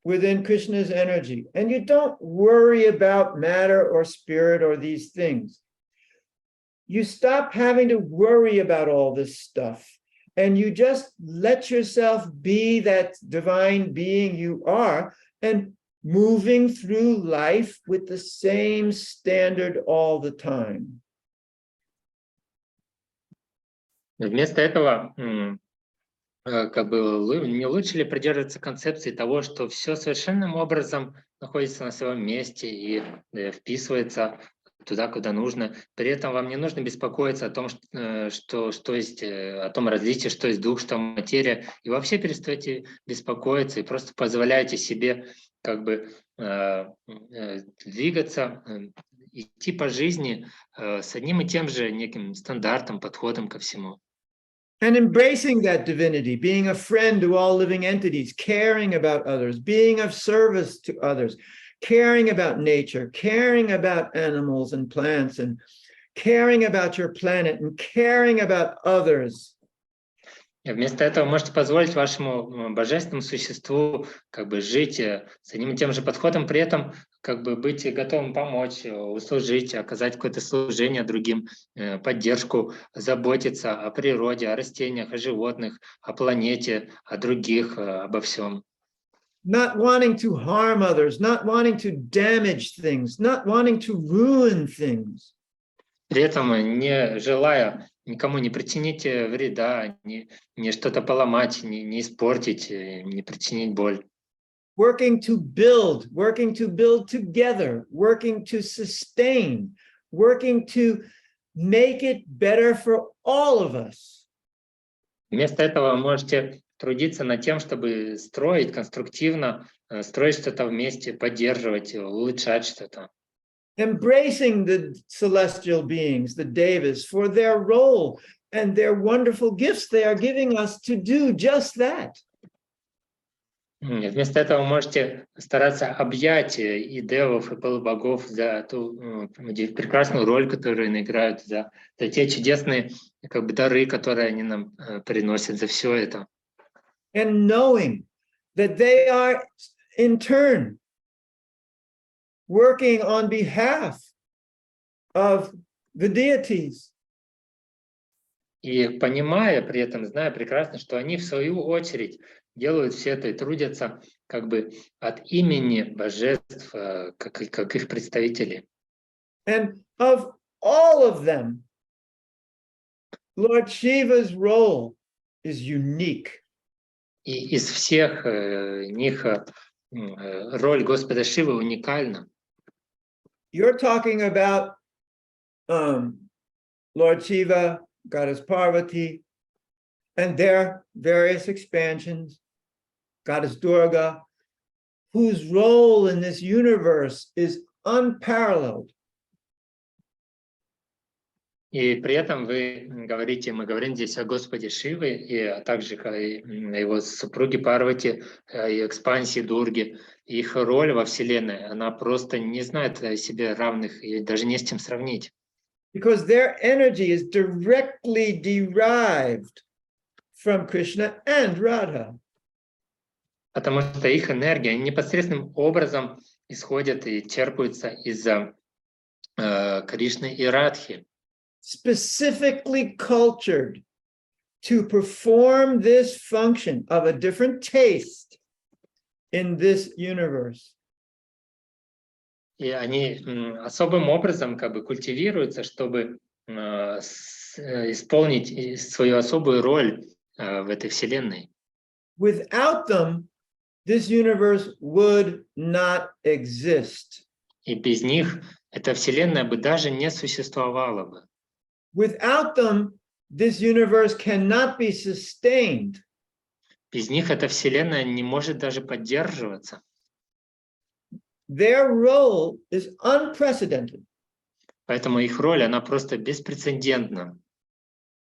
within Krishna's energy, and you don't worry about matter or spirit or these things, you stop having to worry about all this stuff, and you just let yourself be that divine being you are, and moving through life with the same standard all the time. Вместо этого, как бы, не лучше ли придерживаться концепции того, что все совершенным образом находится на своем месте и вписывается туда, куда нужно. При этом вам не нужно беспокоиться о том, что есть, о том различии, что есть дух, что материя. И вообще перестаете беспокоиться и просто позволяете себе как бы двигаться, идти по жизни с одним и тем же неким стандартом, подходом ко всему. And embracing that divinity, being a friend to all living entities, caring about others, being of service to others, caring about nature, caring about animals and plants, and caring about your planet, and caring about others. Вместо этого можете позволить вашему божественному существу как бы жить с одним и тем же подходом, при этом как бы быть готовым помочь, услужить, оказать какое-то служение другим, поддержку, заботиться о природе, о растениях, о животных, о планете, о других, обо всем. Not wanting to harm others, not wanting to damage things, not wanting to ruin things. При этом не желая никому не причинить вреда, не что-то поломать, не испортить, не причинить боль. Working to build together, working to sustain, working to make it better for all of us. Вместо этого можете трудиться над тем, чтобы строить конструктивно, строить что-то вместе, поддерживать, улучшать что-то. Embracing the celestial beings, the Devas, for their role and their wonderful gifts they are giving us to do just that. Вместо этого можете стараться объять и девов, и полубогов за ту прекрасную роль, которую они играют, за те чудесные как бы дары, которые они нам приносят, за все это. And knowing that they are in turn working on behalf of the deities. И понимая при этом, зная прекрасно, что они в свою очередь делают все это и трудятся как бы от имени божеств, как их представители. And of all of them, Lord Shiva's role is unique. И из всех них роль Господа Шивы уникальна. You're talking about Lord Shiva, Goddess Parvati, and their various expansions, Goddess Durga, whose role in this universe is unparalleled. И при этом мы говорим здесь о Господе Шиве, и также о его супруге Парвати, и экспансии Дурги. Их роль во Вселенной, она просто не знает себе равных, и даже не с чем сравнить. Because their energy is directly derived from Krishna and Radha. Потому что их энергия непосредственным образом исходят и черпаются из Кришны и Радхи. Specifically cultured to perform this function of a different taste in this universe. И они особым образом как бы культивируются, чтобы исполнить свою особую роль в этой вселенной. Without them, this universe would not exist. И без них эта вселенная бы даже не существовала бы. Without them, this universe cannot be sustained. Без них эта вселенная не может даже поддерживаться. Their role is unprecedented. Поэтому их роль, она просто беспрецедентна.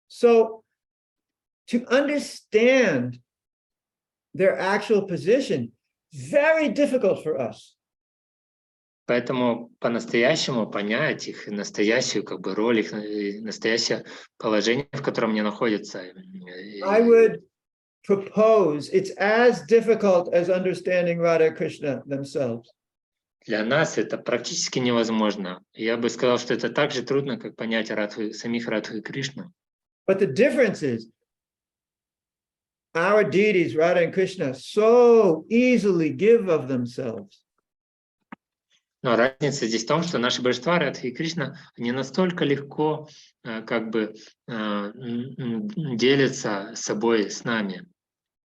So, to understand their actual position, very difficult for us. Поэтому по-настоящему понять их настоящую как бы роль, их настоящее положение, в котором они находятся. I would propose it's as difficult as understanding Radha Krishna themselves. Для нас это практически невозможно. Я бы сказал, что это так же трудно, как понять самих Радху и Кришну. But the difference is our deities, Radha and Krishna, so easily give of themselves. Но разница здесь в том, что наши божества, Радха и Кришна, они настолько легко как бы делятся собой с нами.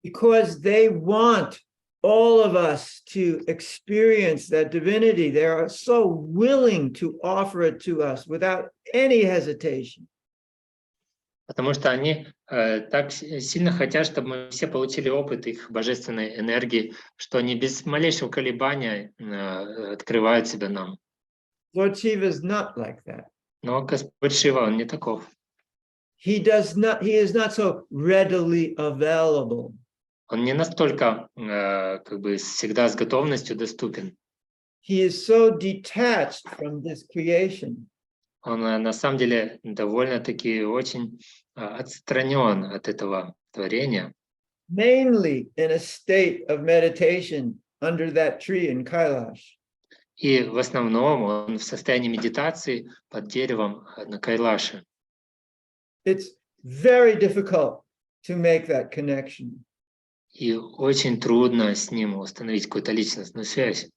Because they want all of us to experience that divinity. They are so willing to offer it to us without any hesitation. Потому что они так сильно хотят, чтобы мы все получили опыт их божественной энергии, что они без малейшего колебания открывают себя нам. Lord Shiva is not like that. Но Господь Шива, Он не таков. He is not so readily available. Он не настолько как бы всегда с готовностью доступен. He is so detached from this creation. Он на самом деле довольно-таки очень отстранен от этого творения. Mainly in a state of meditation under that tree in Kailash. И в основном он в состоянии медитации под деревом на Кайлаше. It's very difficult to make that connection. И очень трудно с ним установить какую-то личностную связь.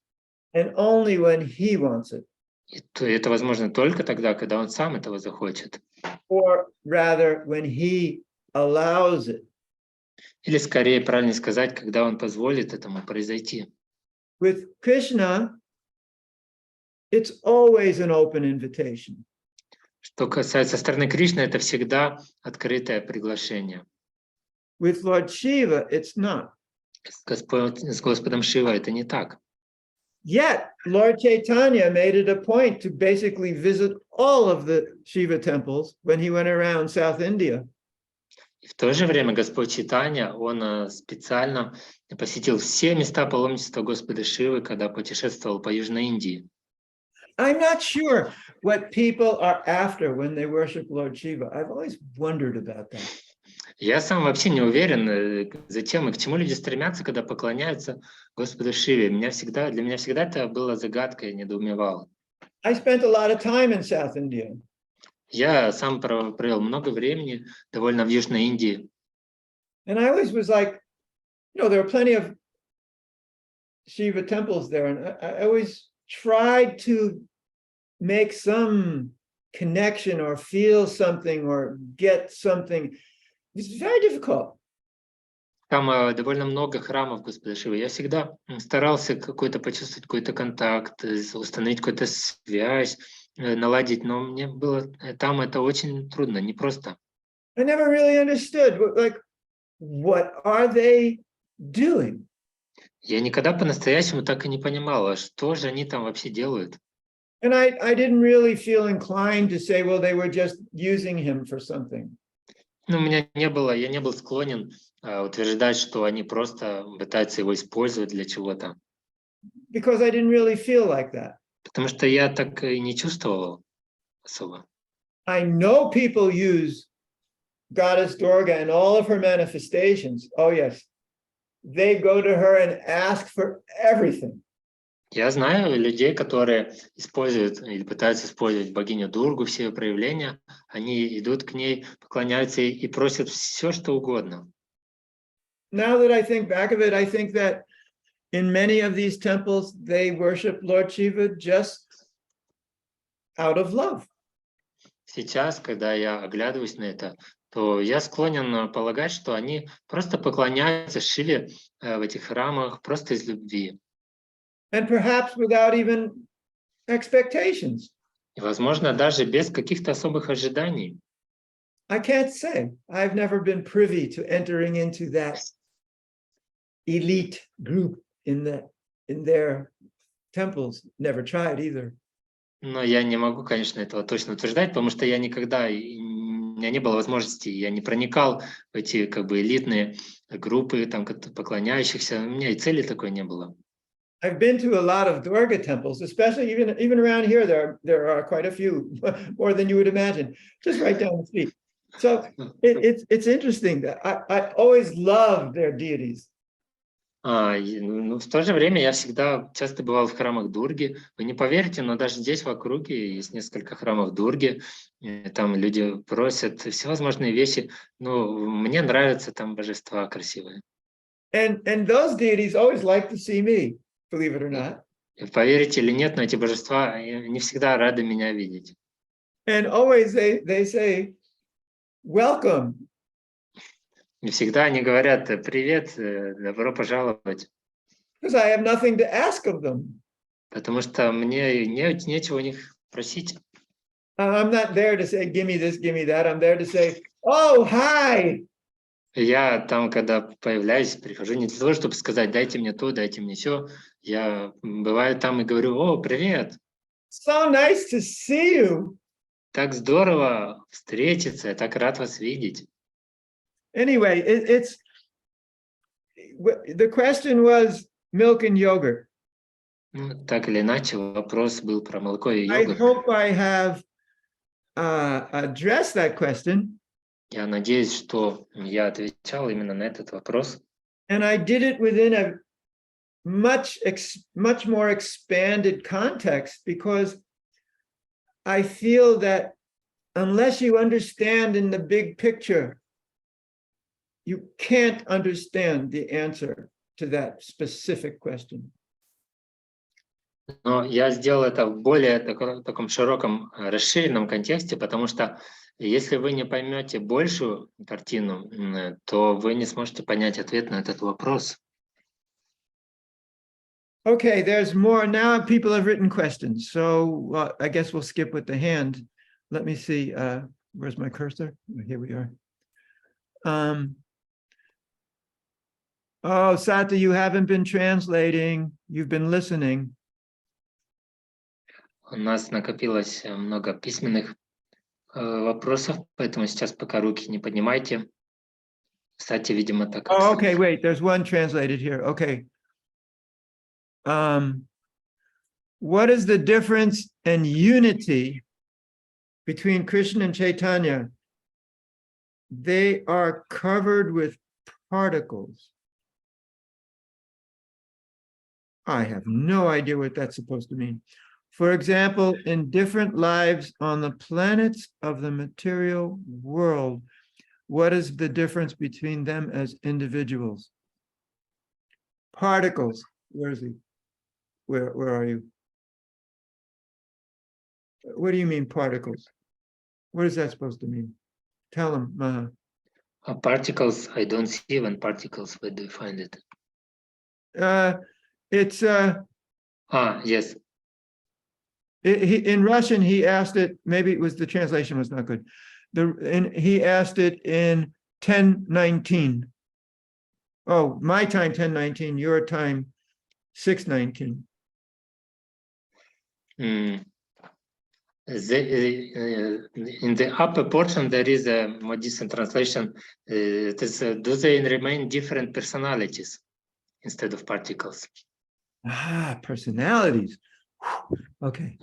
And only when he wants it. И это возможно только тогда, когда он сам этого захочет. Or rather, when he allows it. Или скорее, правильно сказать, когда он позволит этому произойти. With Krishna, it's always an open invitation. Что касается стороны Кришны, это всегда открытое приглашение. With Lord Shiva, it's not. С Господом Шива это не так. Yet, Lord Chaitanya made it a point to basically visit all of the Shiva temples when he went around South India. И в то же время Господь Чайтанья, он специально посетил все места паломничества Господа Шивы, когда путешествовал по Южной Индии. I'm not sure what people are after when they worship Lord Shiva. I've always wondered about that. Я сам вообще не уверен, зачем и к чему люди стремятся, когда поклоняются Господу Шиве. Для меня всегда это было загадкой, я недоумевал. I spent a lot of time in South India. Я сам провел много времени довольно в Южной Индии. And I always was like, there are plenty of Shiva temples there. And I always tried to make some connection or feel something or get something. It's very difficult. Там довольно много храмов Господа Шивы. Я всегда старался почувствовать какой-то контакт, установить какую-то связь, наладить, но мне было там это очень трудно, непросто. I never really understood, what are they doing? Я никогда по-настоящему так и не понимала, что же они там вообще делают. And I didn't really feel inclined to say, well, they were just using him for something. Ну, я не был склонен утверждать, что они просто пытаются его использовать для чего-то. Because I didn't really feel like that. Потому что я так и не чувствовал особо. I know people use goddess Durga and all of her manifestations, oh yes, they go to her and ask for everything. Я знаю людей, которые используют или пытаются использовать богиню Дургу, все ее проявления, они идут к ней, поклоняются и просят все, что угодно. Now that I think back of it, I think that in many of these temples, they worship Lord Shiva just out of love. Сейчас, когда я оглядываюсь на это, то я склонен полагать, что они просто поклоняются Шиве в этих храмах просто из любви. And perhaps without even expectations. И, возможно, даже без каких-то особых ожиданий. I can't say. I've never been privy to entering into that elite group in their temples. Never tried either. Но я не могу, конечно, этого точно утверждать, потому что я никогда, у меня не было возможности, я не проникал в эти как бы элитные группы, там, поклоняющихся, у меня и цели такой не было. I've been to a lot of Durga temples, especially even around here, there are quite a few, more than you would imagine, just right down the street. So it's interesting that I always love their deities. Ну, в то же время я всегда часто бывал в храмах Дурги. Вы не поверите, но даже здесь в округе есть несколько храмов Дурги. Там люди просят всевозможные вещи. Ну, мне нравятся там божества красивые. And those deities always like to see me, believe it or not. Поверите или нет, но эти божества не всегда рады меня видеть. And always they say, welcome. Не всегда они говорят «Привет, добро пожаловать». Because I have nothing to ask of them. Потому что мне нечего у них просить. I'm not there to say, give me this, give me that. I'm there to say, oh, hi. Я там, когда появляюсь, прихожу не для того, чтобы сказать «дайте мне то, дайте мне сё». Я бываю там и говорю «О, привет». So nice to see you. Так здорово встретиться, я так рад вас видеть. Anyway, the question was milk and yogurt. Ну, так или иначе, вопрос был про молоко и I йогурт. hope I have addressed that question. Я надеюсь, что я отвечал именно на этот вопрос. And I did it within a much more expanded context, because I feel that unless you understand in the big picture, you can't understand the answer to that specific question. Но я сделал это в более таком широком, расширенном контексте, потому что если вы не поймете большую картину, то вы не сможете понять ответ на этот вопрос. Okay, there's more. Now people have written questions, so I guess we'll skip with the hand. Let me see. Where's my cursor? Here we are. Oh, Sata, you haven't been translating. You've been listening. У нас накопилось много письменных вопросов, поэтому сейчас пока руки не поднимайте. Кстати, видимо, так как... Oh, okay, wait, there's one translated here. Okay. What is the difference and unity between Krishna and Chaitanya? They are covered with particles. I have no idea what that's supposed to mean. For example, in different lives on the planets of the material world, what is the difference between them as individuals? Particles. Where is he? Where are you? What do you mean particles? What is that supposed to mean? Tell him, Maha. Particles, I don't see even particles. Where do you find it? It's Yes. in Russian, he asked it, maybe it was the translation was not good. He asked it in 1019. Oh, my time 1019, your time 619. In the upper portion, there is a more decent translation. It is, do they remain different personalities instead of particles? Personalities. Okay.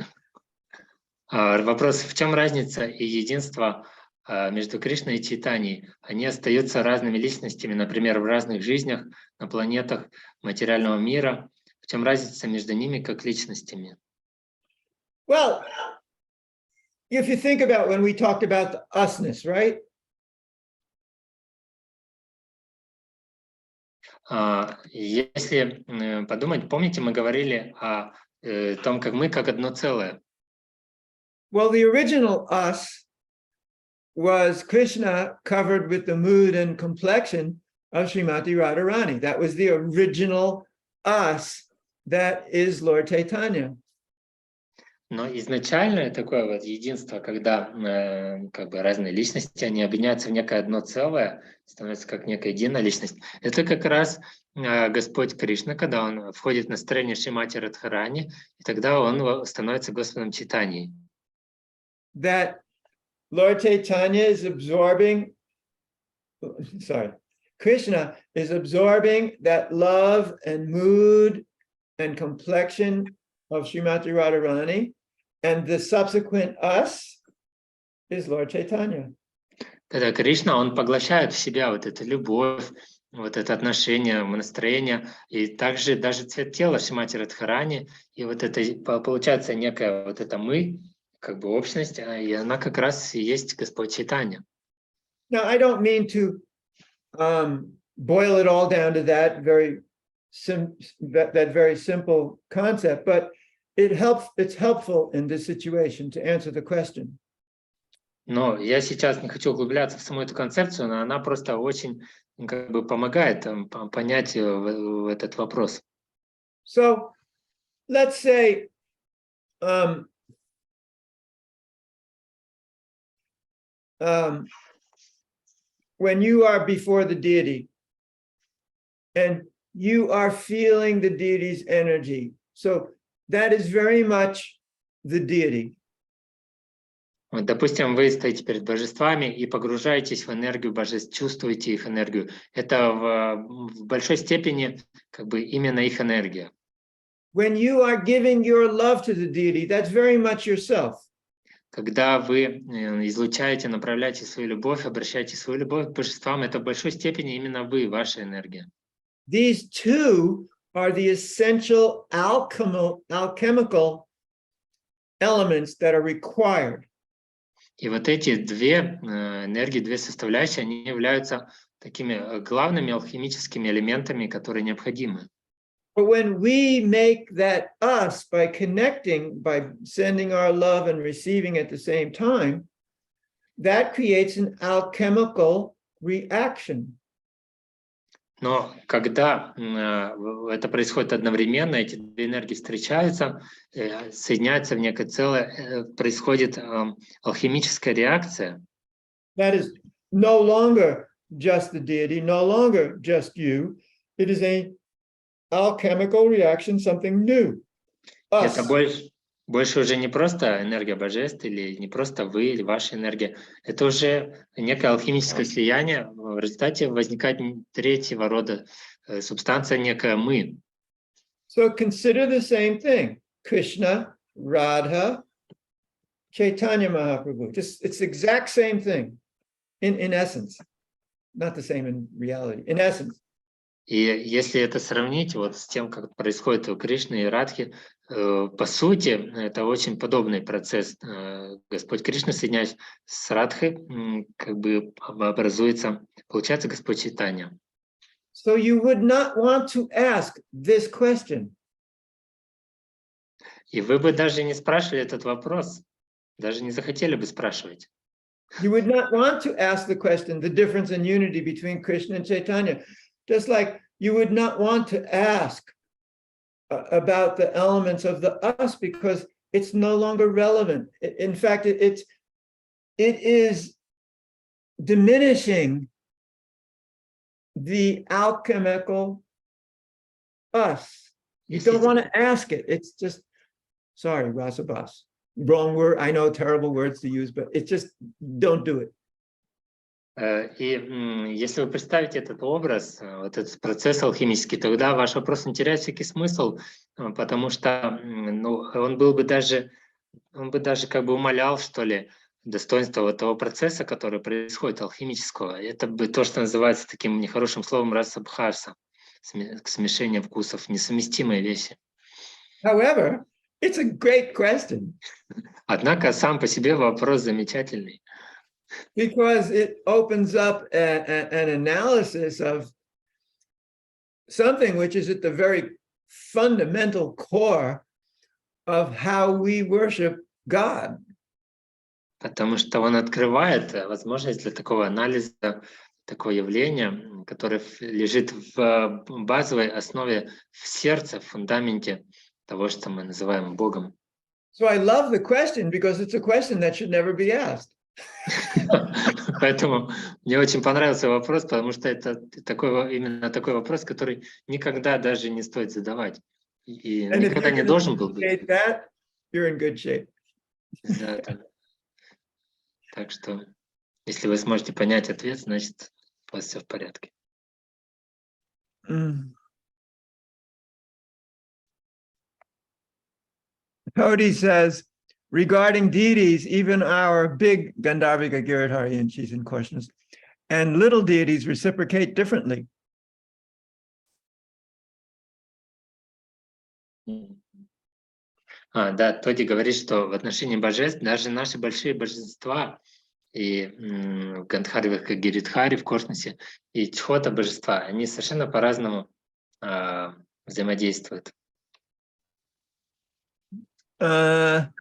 Вопрос, в чем разница и единство между Кришной и Чайтаньей, они остаются разными личностями, например, в разных жизнях, на планетах материального мира. В чем разница между ними как личностями? Well, if you think about when we talked about the usness, right? Если подумать, помните, мы говорили о том, как мы как одно целое. Well, the original us was Krishna covered with the mood and complexion of Srimati Radharani. That was the original us that is Lord Chaitanya. Но изначальное такое вот единство, когда как бы разные личности, они объединяются в некое одно целое, становятся как некая единая личность. Это как раз Господь Кришна, когда Он входит в настроение Шримати Радхарани, и тогда Он становится Господом Чайтаньей. That Lord Chaitanya is absorbing, Krishna is absorbing that love and mood and complexion of Srimati Radharani, and the subsequent us is Lord Chaitanya. Когда Кришна, Он поглощает в себя вот эту любовь, вот это отношение, настроение, и также даже цвет тела Шримати Радхарани, и вот это получается некая вот это мы, как бы общность, и она как раз и есть Господь Чайтанья. Now, I don't mean to boil it all down to that very simple concept, but it's helpful in this situation to answer the question. Но я сейчас не хочу углубляться в саму эту концепцию, но она просто очень как бы помогает понять этот вопрос. So, let's say when you are before the deity and you are feeling the deity's energy, so that is very much the deity. Вот, допустим, вы стоите перед божествами и погружаетесь в энергию божеств, чувствуете их энергию. Это в большой степени как бы именно их энергия. When you are giving your love to the deity, that's very much yourself. Когда вы излучаете, направляете свою любовь, обращаете свою любовь к божествам, это в большой степени именно вы, ваша энергия. These two are the essential alchemical elements that are required. И вот эти две энергии, две составляющие, они являются такими главными алхимическими элементами, которые необходимы. But when we make that us by connecting, by sending our love and receiving at the same time, that creates an alchemical reaction. Но когда это происходит одновременно, эти две энергии встречаются, соединяются в некое целое, происходит алхимическая реакция. That is no longer just the deity, no longer just you. It is an alchemical reaction, something new. Us. Это больше уже не просто энергия божеств, или не просто вы, или ваша энергия. Это уже некое алхимическое слияние. В результате возникает третьего рода субстанция, некая мы. So consider the same thing. Krishna, Radha, Chaitanya Mahaprabhu. Just it's the exact same thing in essence. Not the same in reality. In essence. И если это сравнить вот с тем, как происходит у Кришны и Радхи, по сути, это очень подобный процесс. Господь Кришна, соединяясь с Радхой, как бы образуется, получается Господь Чайтанья. So you would not want to ask this question. И вы бы даже не спрашивали этот вопрос, даже не захотели бы спрашивать. You would not want to ask the question, the difference in unity between Krishna and Chaitanya. Just like you would not want to ask about the elements of the us because it's no longer relevant. In fact, it is diminishing the alchemical us. You don't want to ask it. It's just, sorry, Rasabas. Wrong word. I know terrible words to use, but it's just, don't do it. И если вы представите этот образ, вот этот процесс алхимический, тогда ваш вопрос не теряет всякий смысл, потому что он бы даже как бы умолял, что ли, достоинство вот того процесса, который происходит, алхимического. Это бы то, что называется таким нехорошим словом расабхарса, смешение вкусов, несовместимые вещи. However, it's a great question Однако сам по себе вопрос замечательный, because it opens up an analysis of something which is at the very fundamental core of how we worship God. потому что он открывает возможность для такого анализа, такого явления, которое лежит в базовой основе, в сердце, в фундаменте того, что мы называем Богом. So I love the question because it's a question that should never be asked. Поэтому мне очень понравился вопрос, потому что это именно такой вопрос, который никогда даже не стоит задавать. И And if никогда you не can должен был быть. appreciate that, you're in good shape. Да, так что, если вы сможете понять ответ, значит, у вас все в порядке. Cody says, regarding deities, even our big Gandharvika Giridhari, and she's in questions, and little deities reciprocate differently. Да, Тоди говорит, что в отношении божеств даже наши большие божества и Гандхарвих и Гиридхари в космосе и Чхота божества, они совершенно по-разному взаимодействуют. There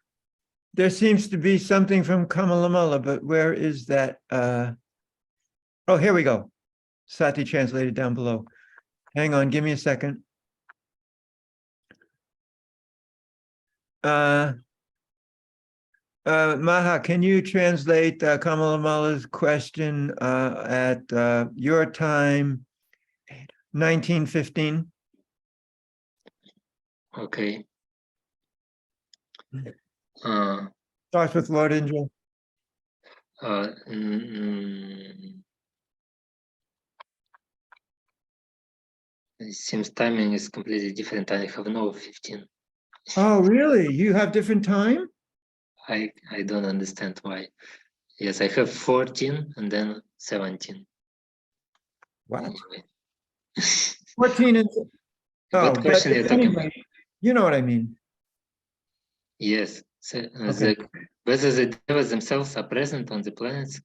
seems to be something from Kamalamala, but where is that? Oh, here we go. Sati translated down below. Hang on, give me a second. Maha, can you translate Kamalamala's question at your time, 1915? Okay. Starts with Lord Indra. It seems timing is completely different. I have no 15. Oh, really? You have different time? I don't understand why. Yes, I have 14 and then 17. What? Anyway. 14 and What question you're talking about? You know what I mean. Yes. Okay. Whether the devils themselves are present on the planets?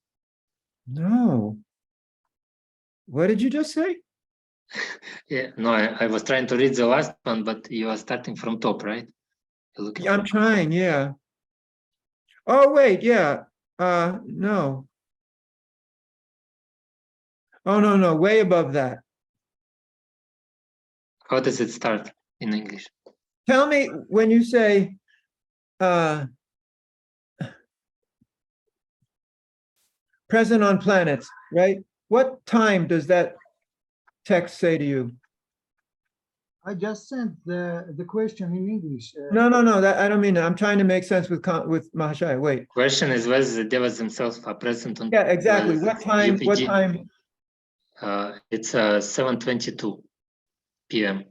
No. What did you just say? Yeah, no, I was trying to read the last one, but you are starting from top, right? Yeah, I'm trying, yeah. Oh, wait, yeah. No. Oh, no, way above that. How does it start in English? Tell me when you say present on planets, right? What time does that text say to you? I just sent the question in English. No, that I don't mean that. I'm trying to make sense with Mahashaya. Wait. Question is whether the devils themselves are present on. Yeah, exactly. What time? UPG. What time? It's 7:22 p.m.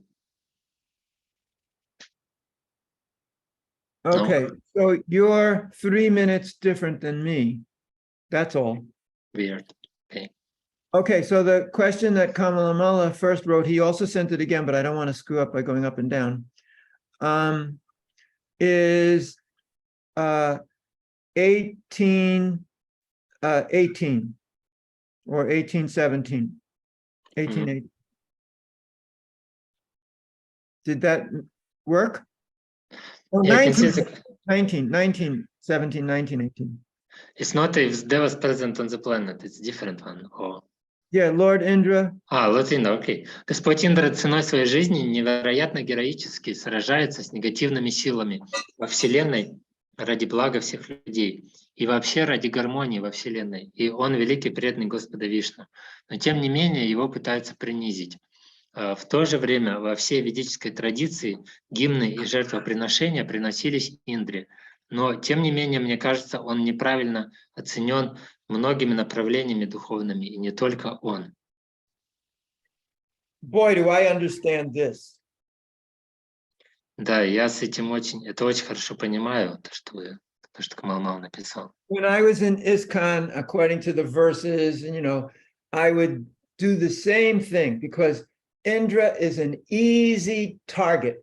Okay, so you're 3 minutes different than me. That's all. Weird. Okay. Okay, so the question that Kamalamala first wrote, he also sent it again, but I don't want to screw up by going up and down. Is 1818 or 1817. 1880. Did that work? Oh, Yeah, 19, 1918. It's not if devils present on the planet, it's different one. Oh. Yeah, Lord Indra. Lord Indra, окей. Господь Индра ценой своей жизни невероятно героически сражается с негативными силами во Вселенной ради блага всех людей и вообще ради гармонии во Вселенной. И он великий преданный Господа Вишну. Но тем не менее его пытаются принизить. В то же время во всей ведической традиции гимны и жертвоприношения приносились Индре. Но тем не менее, мне кажется, он неправильно оценен многими направлениями духовными, и не только он. Boy, do I understand this. Да, я с этим это очень хорошо понимаю, то, что вы то, что Камал написал. When I was in ISKCON, according to the verses, and I would do the same thing because Indra is an easy target.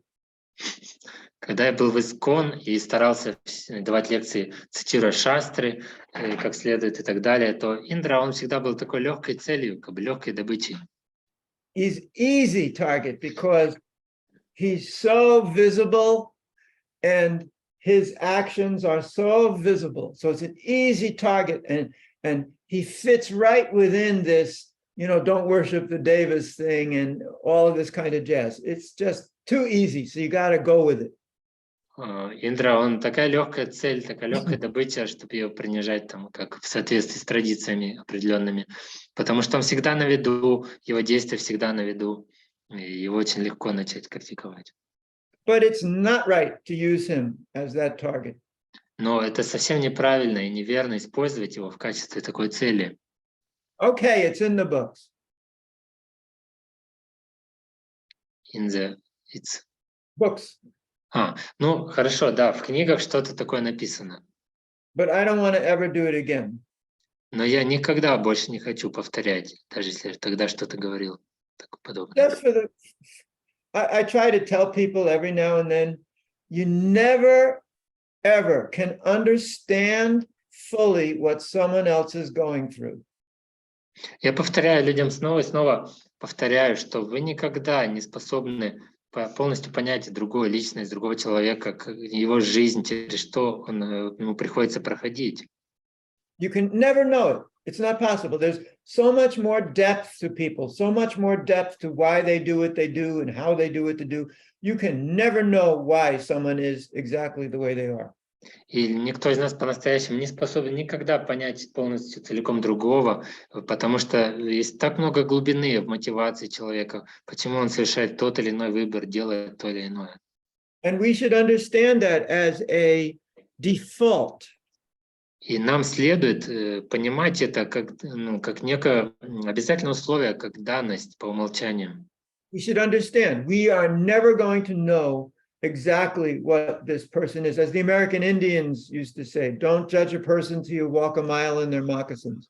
Когда я был в Искон и старался давать лекции, цитируя шастры, как следует и так далее, то Индра, он всегда был такой легкой целью, как бы легкой добычей. He's easy target because he's so visible and his actions are so visible. So it's an easy target, and he fits right within this, don't worship the Devas thing and all of this kind of jazz. It's just too easy, so you got to go with it. Индра, он такая легкая цель, такая легкая добыча, чтобы ее принижать там, как в соответствии с традициями определенными. Потому что он всегда на виду, его действия всегда на виду, и его очень легко начать критиковать. But it's not right to use him as that target. Но это совсем неправильно и неверно использовать его в качестве такой цели. Okay, it's in the books. It's... Books. Ну, хорошо, да, в книгах что-то такое написано. But I don't want to ever do it again. Но я никогда больше не хочу повторять, даже если я тогда что-то говорил подобное. Just for the, I try to tell people every now and then, you never, ever can understand fully what someone else is going through. Я повторяю людям снова и снова, повторяю, что вы никогда не способны полностью понять другую личность, другого человека, его жизнь, через что ему приходится проходить. You can never know it. It's not possible. There's so much more depth to people, so much more depth to why they do what they do and how they do what they do. You can never know why someone is exactly the way they are. И никто из нас по-настоящему не способен никогда понять полностью целиком другого, потому что есть так много глубины в мотивации человека, почему он совершает тот или иной выбор, делает то или иное. And we should understand that as a default. И нам следует понимать это как некое обязательное условие, как данность по умолчанию. We should understand we are never going to know exactly what this person is. As the American Indians used to say, don't judge a person till you walk a mile in their moccasins.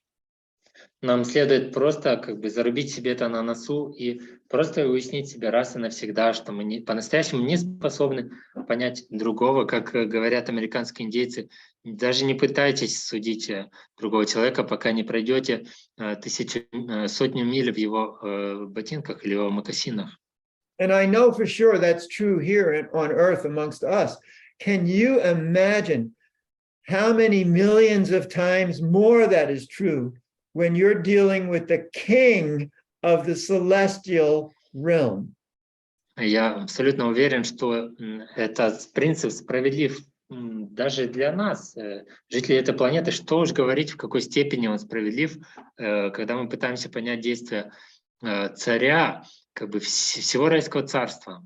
Нам следует просто зарубить себе это на носу и просто уяснить себе раз и навсегда, что мы по-настоящему не способны понять другого, как говорят американские индейцы. Даже не пытайтесь судить другого человека, пока не пройдете сотню миль в его ботинках или в его мокасинах. And I know for sure that's true here on earth amongst us. Can you imagine how many millions of times more that is true when you're dealing with the king of the celestial realm? Я абсолютно уверен, что этот принцип справедлив даже для нас, жителей этой планеты. Что уж говорить, в какой степени он справедлив, когда мы пытаемся понять действия царя, всего райского царства.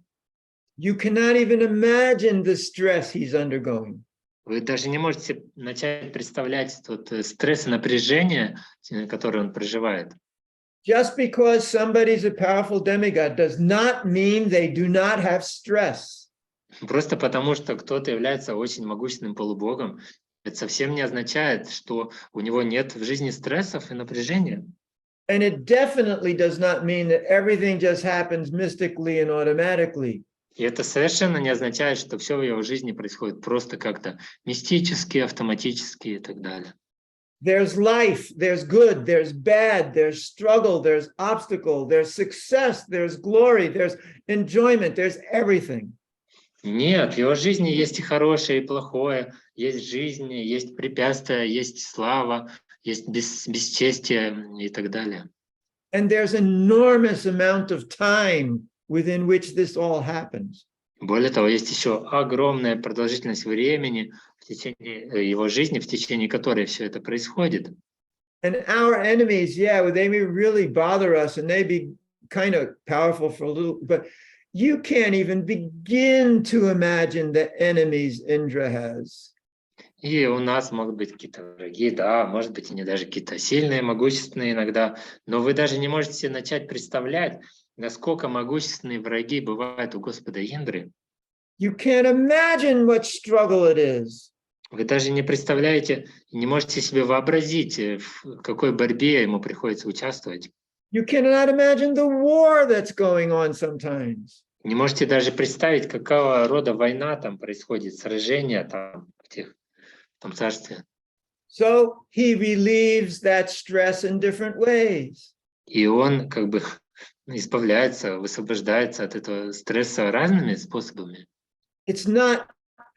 You cannot even imagine the stress he's undergoing. Вы даже не можете начать представлять тот стресс и напряжение, которое он проживает. Just because somebody's a powerful demigod does not mean they do not have stress. Просто потому, что кто-то является очень могущественным полубогом, это совсем не означает, что у него нет в жизни стрессов и напряжения. And it definitely does not mean that everything just happens mystically and automatically. И это совершенно не означает, что все в его жизни происходит просто как-то мистически, автоматически и так далее. There's life, there's good, there's bad, there's struggle, there's obstacle, there's success, there's glory, there's enjoyment, there's everything. Нет, в его жизни есть и хорошее, и плохое, есть жизнь, есть препятствия, есть слава, есть бесчестие и так далее. And there's enormous amount of time within which this all happens. Более того, есть еще огромная продолжительность времени в течение его жизни, в течение которой все это происходит. And our enemies, yeah, they may really bother us and they be kind of powerful for a little, but you can't even begin to imagine the enemies Indra has. И у нас могут быть какие-то враги, да, может быть, они даже какие-то сильные, могущественные иногда, но вы даже не можете начать представлять, насколько могущественные враги бывают у Господа Индры. You can't imagine what struggle it is. Вы даже не представляете, не можете себе вообразить, в какой борьбе ему приходится участвовать. You cannot imagine the war that's going on sometimes. Не можете даже представить, какого рода война там происходит, сражения там в том царстве. So he relieves that stress in different ways. И он как бы избавляется, высвобождается от этого стресса разными способами. It's not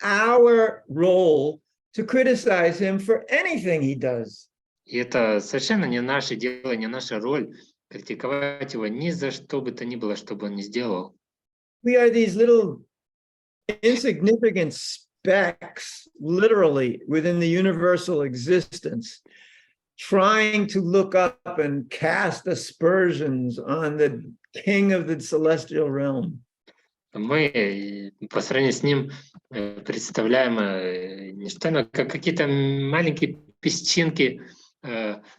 our role to criticize him for anything he does. И это совершенно не наше дело, не наша роль критиковать его ни за что бы то ни было, что бы он ни сделал. We are these little insignificant specks, literally, within the universal existence, trying to look up and cast aspersions on the king of the celestial realm. Мы по сравнению с ним представляем не что иное, как какие-то маленькие песчинки,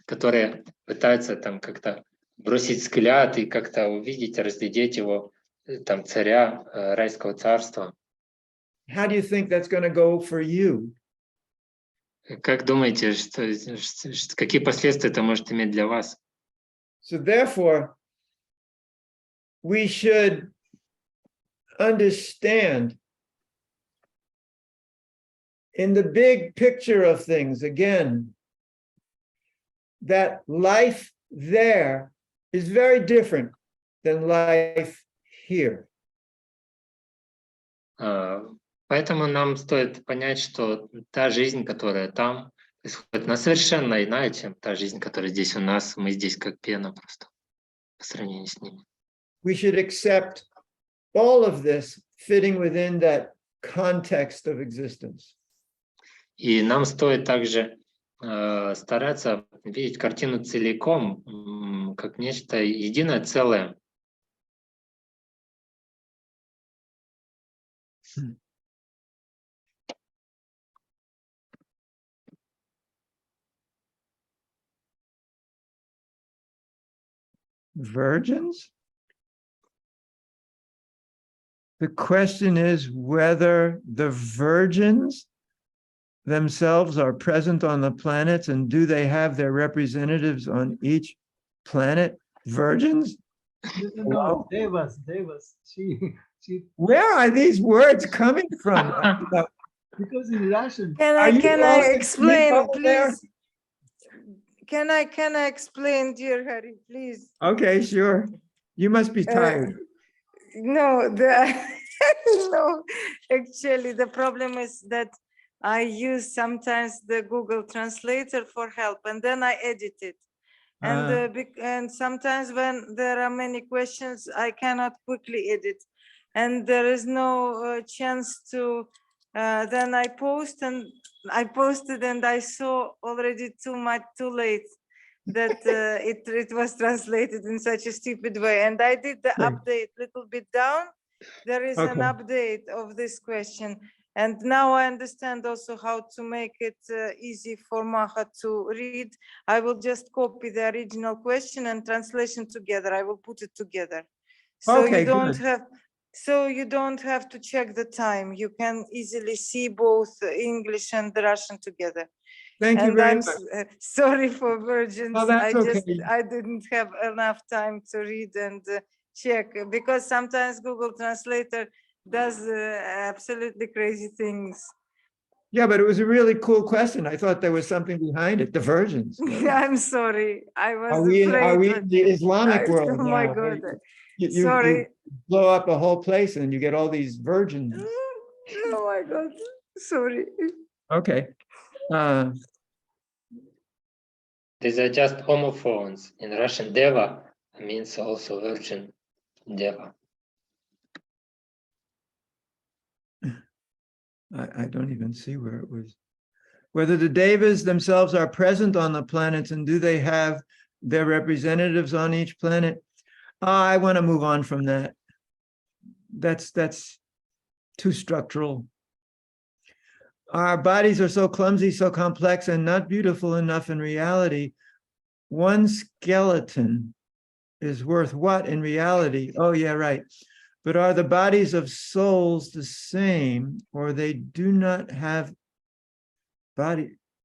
которые пытаются там как-то бросить взгляд и как-то увидеть, разглядеть его, там, царя райского царства. How do you think that's going to go for you? Как думаете, какие последствия это может иметь для вас? So therefore, we should understand in the big picture of things, again, that life there is very different than life here. Поэтому нам стоит понять, что та жизнь, которая там происходит, она совершенно иная, чем та жизнь, которая здесь у нас. Мы здесь как пена просто по сравнению с ними. We should accept all of this fitting within that context of existence. И нам стоит также стараться видеть картину целиком, как нечто единое целое. Virgins? The question is whether the virgins themselves are present on the planets, and do they have their representatives on each planet? Virgins? No, Devas. She, Where are these words coming from? because in Russian, Can Are I you can all I asleep explain, over there? please? Can I explain, dear Harry, please? Okay, sure. You must be tired. No, no, actually, the problem is that I use sometimes the Google Translator for help, and then I edit it. And sometimes when there are many questions, I cannot quickly edit, and there is no chance to. Then I posted, and I saw already too late that it was translated in such a stupid way, and I did the Right. update little bit down. There is an Okay. update of this question, and now I understand also how to make it easy for Maha to read. I will just copy the original question and translation together. I will put it together, so Okay, you don't good. have. So you don't have to check the time. You can easily see both English and Russian together. Thank you And very I'm much. sorry for virgins. Oh, that's okay. I didn't have enough time to read and check, because sometimes Google Translator does absolutely crazy things. Yeah, but it was a really cool question. I thought there was something behind it, the virgins. I'm sorry. I was Are we afraid. in the Islamic world Oh my now? God. You Sorry. blow up a whole place and you get all these virgins. Oh my God. Sorry. Okay. These are just homophones. In Russian, Deva means also virgin. Deva. I don't even see where it was. Whether the Devas themselves are present on the planets, and do they have their representatives on each planet? I want to move on from that. That's too structural. Our bodies are so clumsy, so complex, and not beautiful enough in reality. One skeleton is worth what in reality? Oh, yeah, right. But are the bodies of souls the same, or they do not have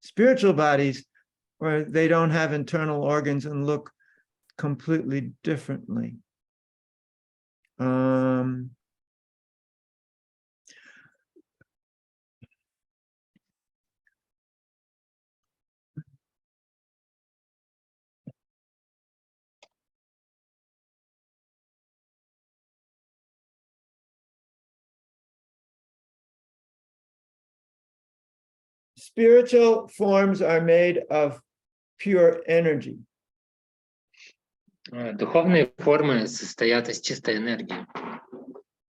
spiritual bodies, where they don't have internal organs and look completely differently. Spiritual forms are made of pure energy. Духовные формы состоят из чистой энергии.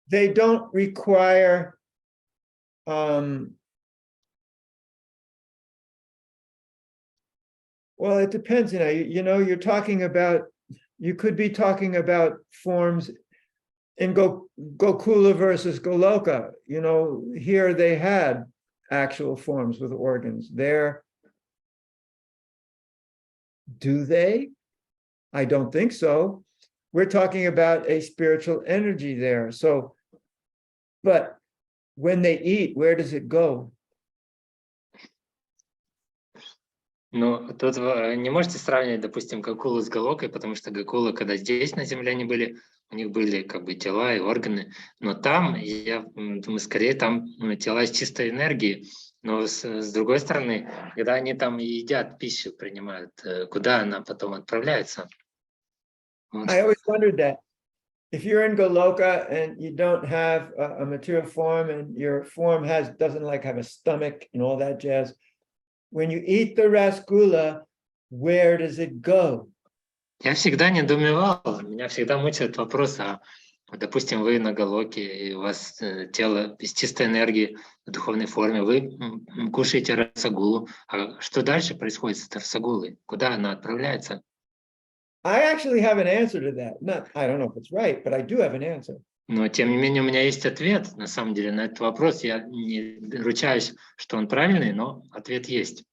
They don't require well, it depends. You're talking about, you could be talking about forms in Gokula versus Goloka. Here they had actual forms with organs. There, do they? I don't think so. We're talking about a spiritual energy there. So, but when they eat, where does it go? Но тут вы не можете сравнивать, допустим, Гакулу с Галокой, потому что Гакула, когда здесь на Земле они были, у них были как бы тела и органы, но там, я думаю, скорее там тела из чистой энергии, но с другой стороны, когда они там едят пищу, принимают, куда она потом отправляется? I always wondered that. If you're in Goloka and you don't have a material form and your form doesn't have a stomach and all that jazz, when you eat the rasgula, where does it go? Я всегда недоумевал, меня всегда мучает вопрос, допустим, вы на Галоке, и у вас тело из чистой энергии в духовной форме, вы кушаете расагулу, а что дальше происходит с расагулой? Куда она отправляется? I actually have an answer to that. I don't know if it's right, but I do have an answer. Но, тем не менее, у меня есть ответ, на самом деле, на этот вопрос. Я не ручаюсь, что он правильный, но ответ есть.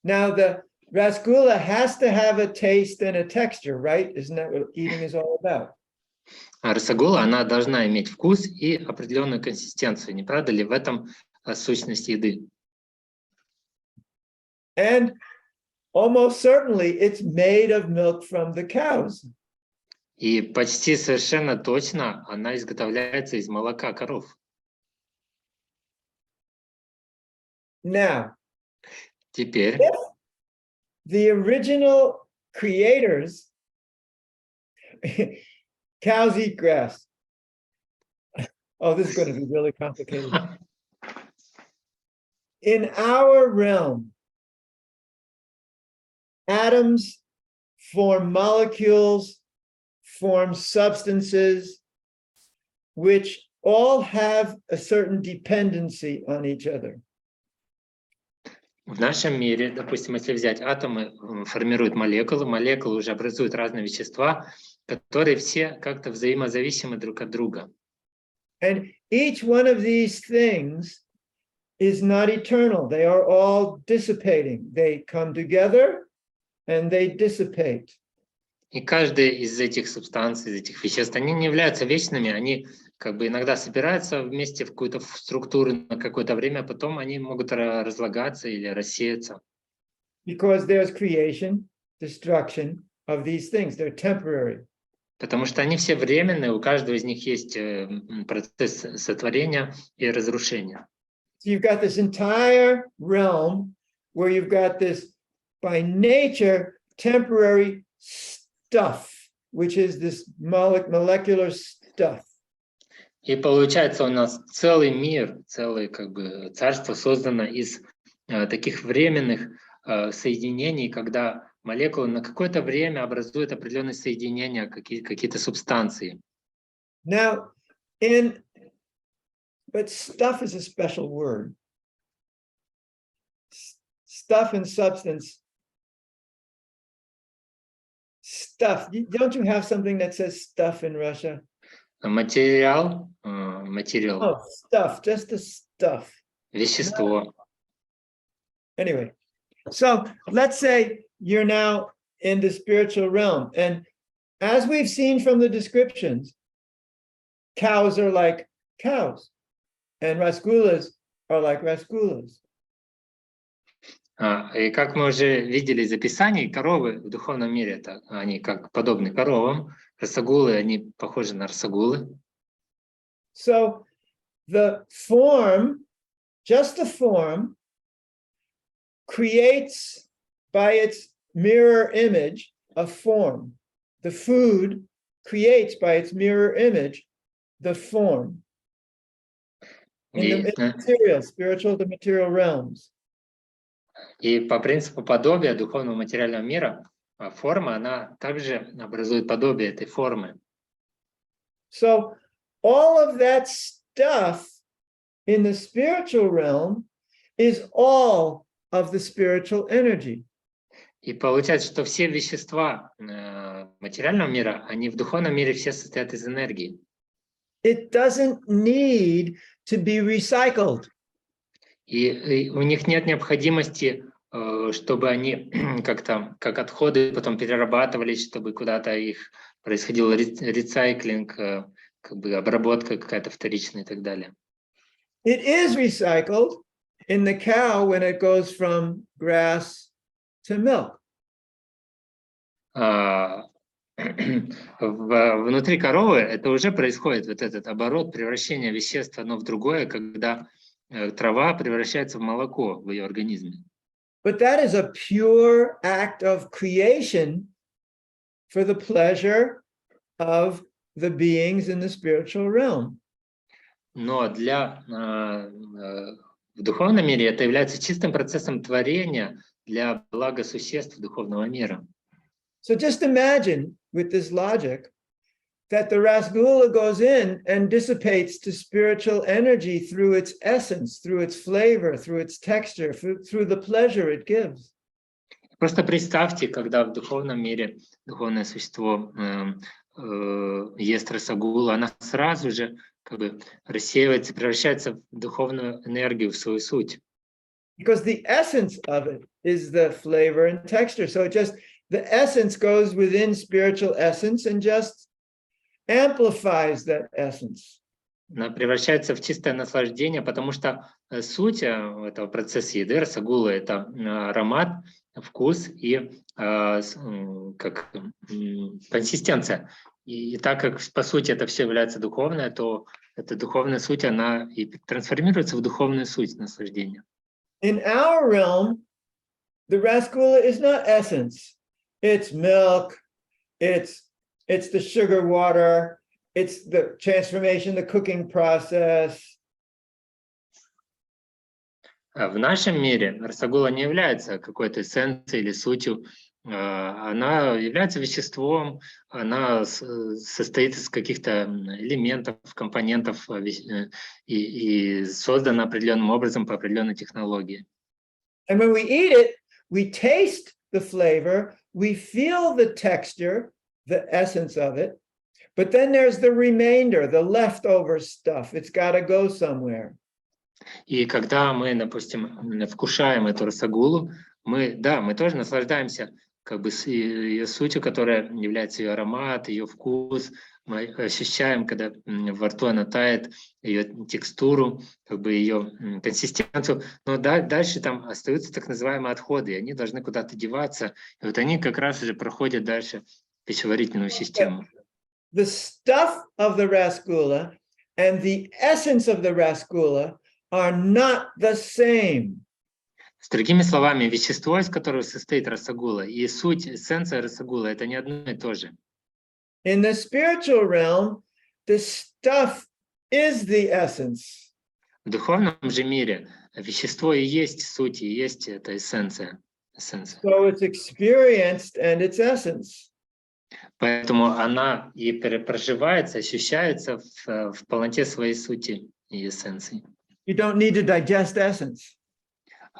Now, the rasgula has to have a taste and a texture, right? Isn't that what eating is all about? А расагула, она должна иметь вкус и определенную консистенцию. Не правда ли в этом сущность еды? And almost certainly it's made of milk from the cows. И почти совершенно точно она изготовляется из молока коров. Now, Теперь, the original creators, cows eat grass. Oh, this is going to be really complicated. In our realm, atoms form molecules, form substances, which all have a certain dependency on each other. в нашем мире, допустим, если взять атомы, формируют молекулы, молекулы уже образуют разные вещества, которые все как-то взаимозависимы друг от друга. And each one of these things is not eternal. They are all dissipating. They come together and they dissipate. И каждая из этих субстанций, из этих веществ, они не являются вечными, они как бы иногда собираются вместе в какую-то структуру на какое-то время, а потом они могут разлагаться или рассеяться. Because there's creation, destruction of these things. They're temporary. Потому что они все временные, у каждого из них есть процесс сотворения и разрушения. So you've got this entire realm where you've got this, by nature, temporary stuff, which is this molecular stuff. И получается у нас целый мир, целое как бы царство создано из таких временных соединений, когда молекулы на какое-то время образуют определенные соединения, какие-то субстанции. Now, but stuff is a special word. Stuff and substance. Stuff. Don't you have something that says stuff in Russia? Материал, Oh, stuff, just the stuff. вещество. Anyway, so let's say you're now in the spiritual realm. And as we've seen from the descriptions, cows are like cows and rasgulas are like rasgulas. И как мы уже видели из описаний, коровы в духовном мире, они как подобны коровам, расагулы, они похожи на расагулы. So the form, just the form, creates by its mirror image a form. The food creates by its mirror image the form. In the material, spiritual to material realms. И по принципу подобия духовного материального мира, форма, она также образует подобие этой формы. So all of that stuff in the spiritual realm is all of the spiritual energy. И получается, что все вещества материального мира, они в духовном мире все состоят из энергии. It doesn't need to be recycled. И у них нет необходимости, чтобы они как-то, как отходы, потом перерабатывались, чтобы куда-то их происходил ресайклинг, как бы обработка какая-то вторичная и так далее. It is recycled in the cow when it goes from grass to milk. Внутри коровы это уже происходит, вот этот оборот, превращение веществ одно в другое, когда трава превращается в молоко в ее организме. But that is a pure act of creation for the pleasure of the beings in the spiritual realm. Но в духовном мире это является чистым процессом творения для блага существ духовного мира. So just imagine with this logic that the rasgula goes in and dissipates to spiritual energy through its essence, through its flavor, through its texture, through the pleasure it gives. Просто представьте, когда в духовном мире духовное существо ест расагулу, она сразу же как бы рассеивается, превращается в духовную энергию, в свою суть. Because the essence of it is the flavor and texture. So it just, the essence goes within spiritual essence and just amplifies that essence. Она превращается в чистое наслаждение, потому что суть этого процесса еды, расагула, это аромат, вкус и как консистенция. И так как по сути это все является духовное, то эта духовная суть, она и трансформируется в духовную суть наслаждения. In our realm, the rasgula is not essence. It's milk, it's the sugar water, it's the transformation, the cooking process. В нашем мире расагула не является какой-то эссенцией или сутью. Она является веществом, она состоит из каких-то элементов, компонентов и создана определенным образом по определенной технологии. And when we eat it, we taste the flavor, we feel the texture, the essence of it, but then there's the remainder, the leftover stuff. It's got to go somewhere. И когда мы, допустим, вкушаем эту расагулу, мы тоже наслаждаемся как бы с ее сутью, которая является ее аромат, ее вкус. Мы ощущаем, когда во рту она тает, ее текстуру, как бы ее консистенцию. Но дальше там остаются так называемые отходы, и они должны куда-то деваться. И вот они как раз уже проходят дальше в пищеварительную систему. The stuff of the rasgula and the essence of the rasgula are not the same. С другими словами, вещество, из которого состоит расагула, и суть, эссенция расагула, это не одно и то же. In the spiritual realm, the stuff is the essence. В духовном же мире вещество и есть суть, и есть эта эссенция. So it's experienced and its essence. Поэтому она и проживается, ощущается в полноте своей сути и эссенции. You don't need to digest essence.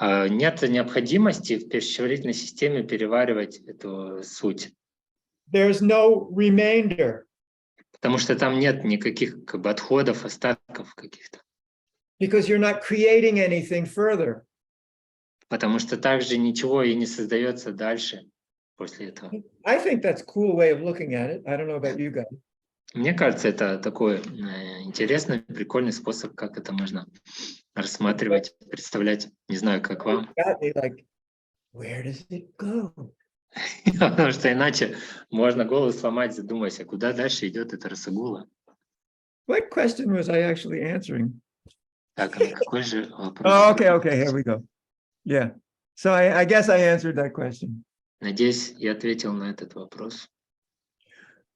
Нет необходимости в пищеварительной системе переваривать эту суть. There's no remainder. Потому что там нет никаких как бы отходов, остатков каких-то. Because you're not creating anything further. Потому что также ничего и не создается дальше после этого. I think that's a cool way of looking at it. I don't know about you guys. Мне кажется, это такой интересный, прикольный способ, как это можно рассматривать, представлять. Не знаю, как вам. Like where does it go? Потому что иначе можно голову сломать, задумаясь, а куда дальше идет эта расагула. What question was I actually answering? Так, а на какой же вопрос? Oh, okay, here we go. Yeah. So I guess I answered that question. Надеюсь, я ответил на этот вопрос.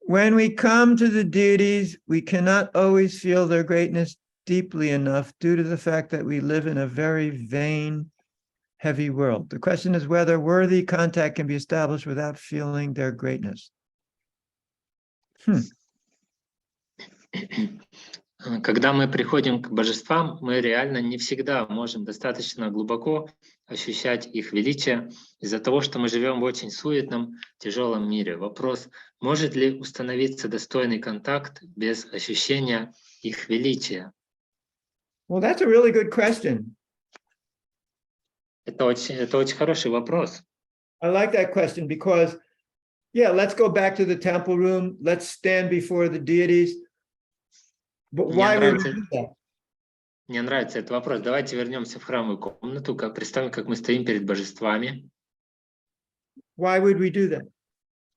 When we come to the deities, we cannot always feel their greatness deeply enough due to the fact that we live in a very vain, heavy world. The question is whether worthy contact can be established without feeling their greatness. Когда мы приходим к божествам, мы реально не всегда можем достаточно глубоко ощущать их величие из-за того, что мы живем в очень суетном, тяжелом мире. Вопрос, может ли установиться достойный контакт без ощущения их величия? Well, that's a really good question. Это очень хороший вопрос. I like that question because, yeah, let's go back to the temple room. Let's stand before the deities. But why would we do that? Мне нравится этот вопрос. Давайте вернемся в храмовую комнату. Представим, как мы стоим перед божествами. Why would we do that?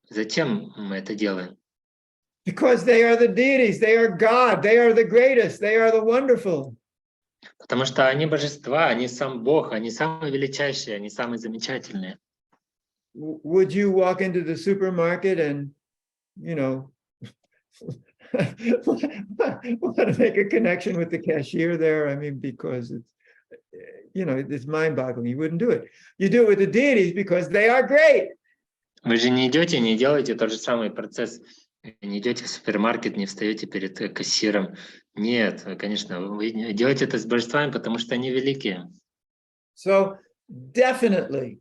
Зачем мы это делаем? Because they are the deities. They are God. They are the greatest. They are the wonderful. Потому что они божества, они сам Бог, они самые величайшие, они самые замечательные. Would you walk into the supermarket and, you know, want to make a connection with the cashier there? I mean, because it's, you know, it's mind-boggling. You wouldn't do it. You do it with the deities because they are great. Вы же не идете, не делаете тот же самый процесс. Не идете в супермаркет, не встаете перед кассиром. Нет, конечно, вы делаете это с божествами, потому что они великие. So definitely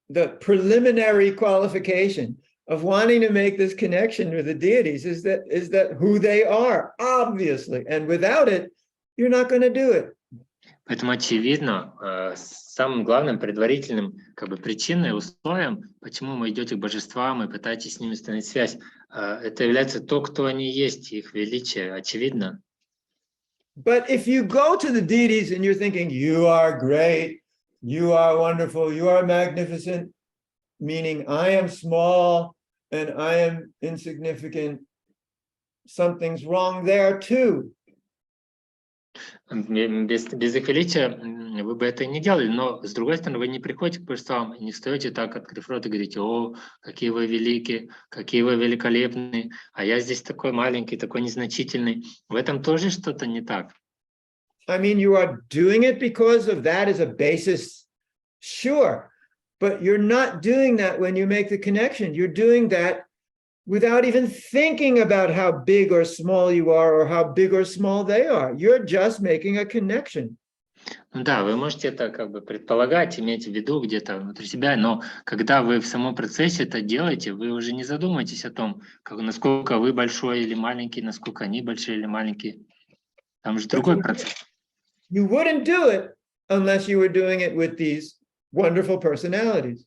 the preliminary qualification of wanting to make this connection with the deities is that who they are, obviously. And without it, you're not going to do it. Поэтому очевидно, самым главным предварительным причиной, условием, почему вы идете к божествам и пытаетесь с ними установить связь, это является то, кто они есть, их величие, очевидно. But if you go to the deities and you're thinking, you are great, you are wonderful, you are magnificent, meaning I am small and I am insignificant, something's wrong there too. Без их величия вы бы это не делали, но с другой стороны, вы не приходите к божествам и не встаете так, открыв рот, и говорите: о, какие вы великие, какие вы великолепные, а я здесь такой маленький, такой незначительный. В этом тоже что-то не так. I mean, you are doing it because of that as a basis, sure, but you're not doing that when you make the connection. You're doing that without even thinking about how big or small you are or how big or small they are. You're just making a connection. Да, вы можете это предполагать, иметь в виду где-то внутри себя, но когда вы в самом процессе это делаете, вы уже не задумываетесь о том, насколько вы большой или маленький, насколько они большие или маленькие. Там же другой процесс. You wouldn't do it unless you were doing it with these wonderful personalities.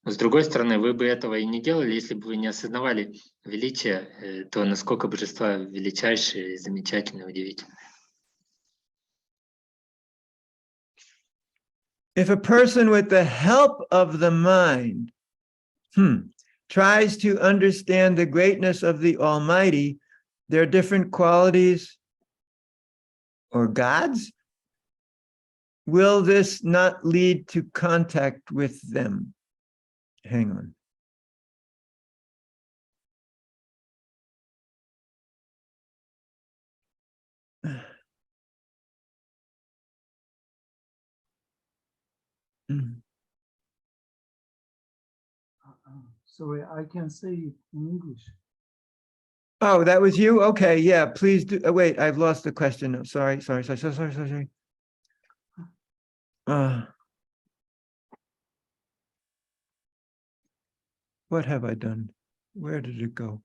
Но с другой стороны, вы бы этого и не делали, если бы вы не осознавали величие, то насколько божества величайшие, замечательные, удивительные. If a person with the help of the mind tries to understand the greatness of the Almighty, their different qualities or gods, will this not lead to contact with them? Hang on. Sorry, I can say it in English. Oh, that was you? Okay, yeah, please do. Wait, I've lost the question. Oh, sorry. What have I done? Where did it go?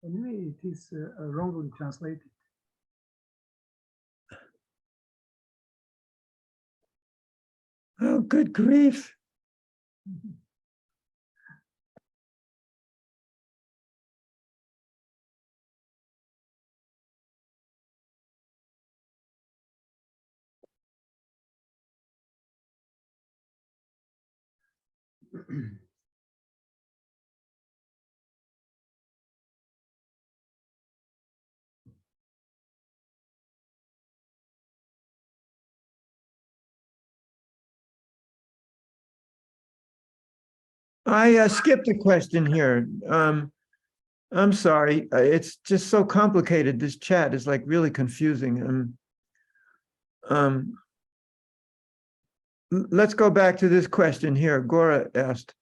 Anyway, it is wrongly translated. Oh, good grief. I skipped a question here. I'm sorry. It's just so complicated. This chat is like really confusing. Let's go back to this question here. Gora asked,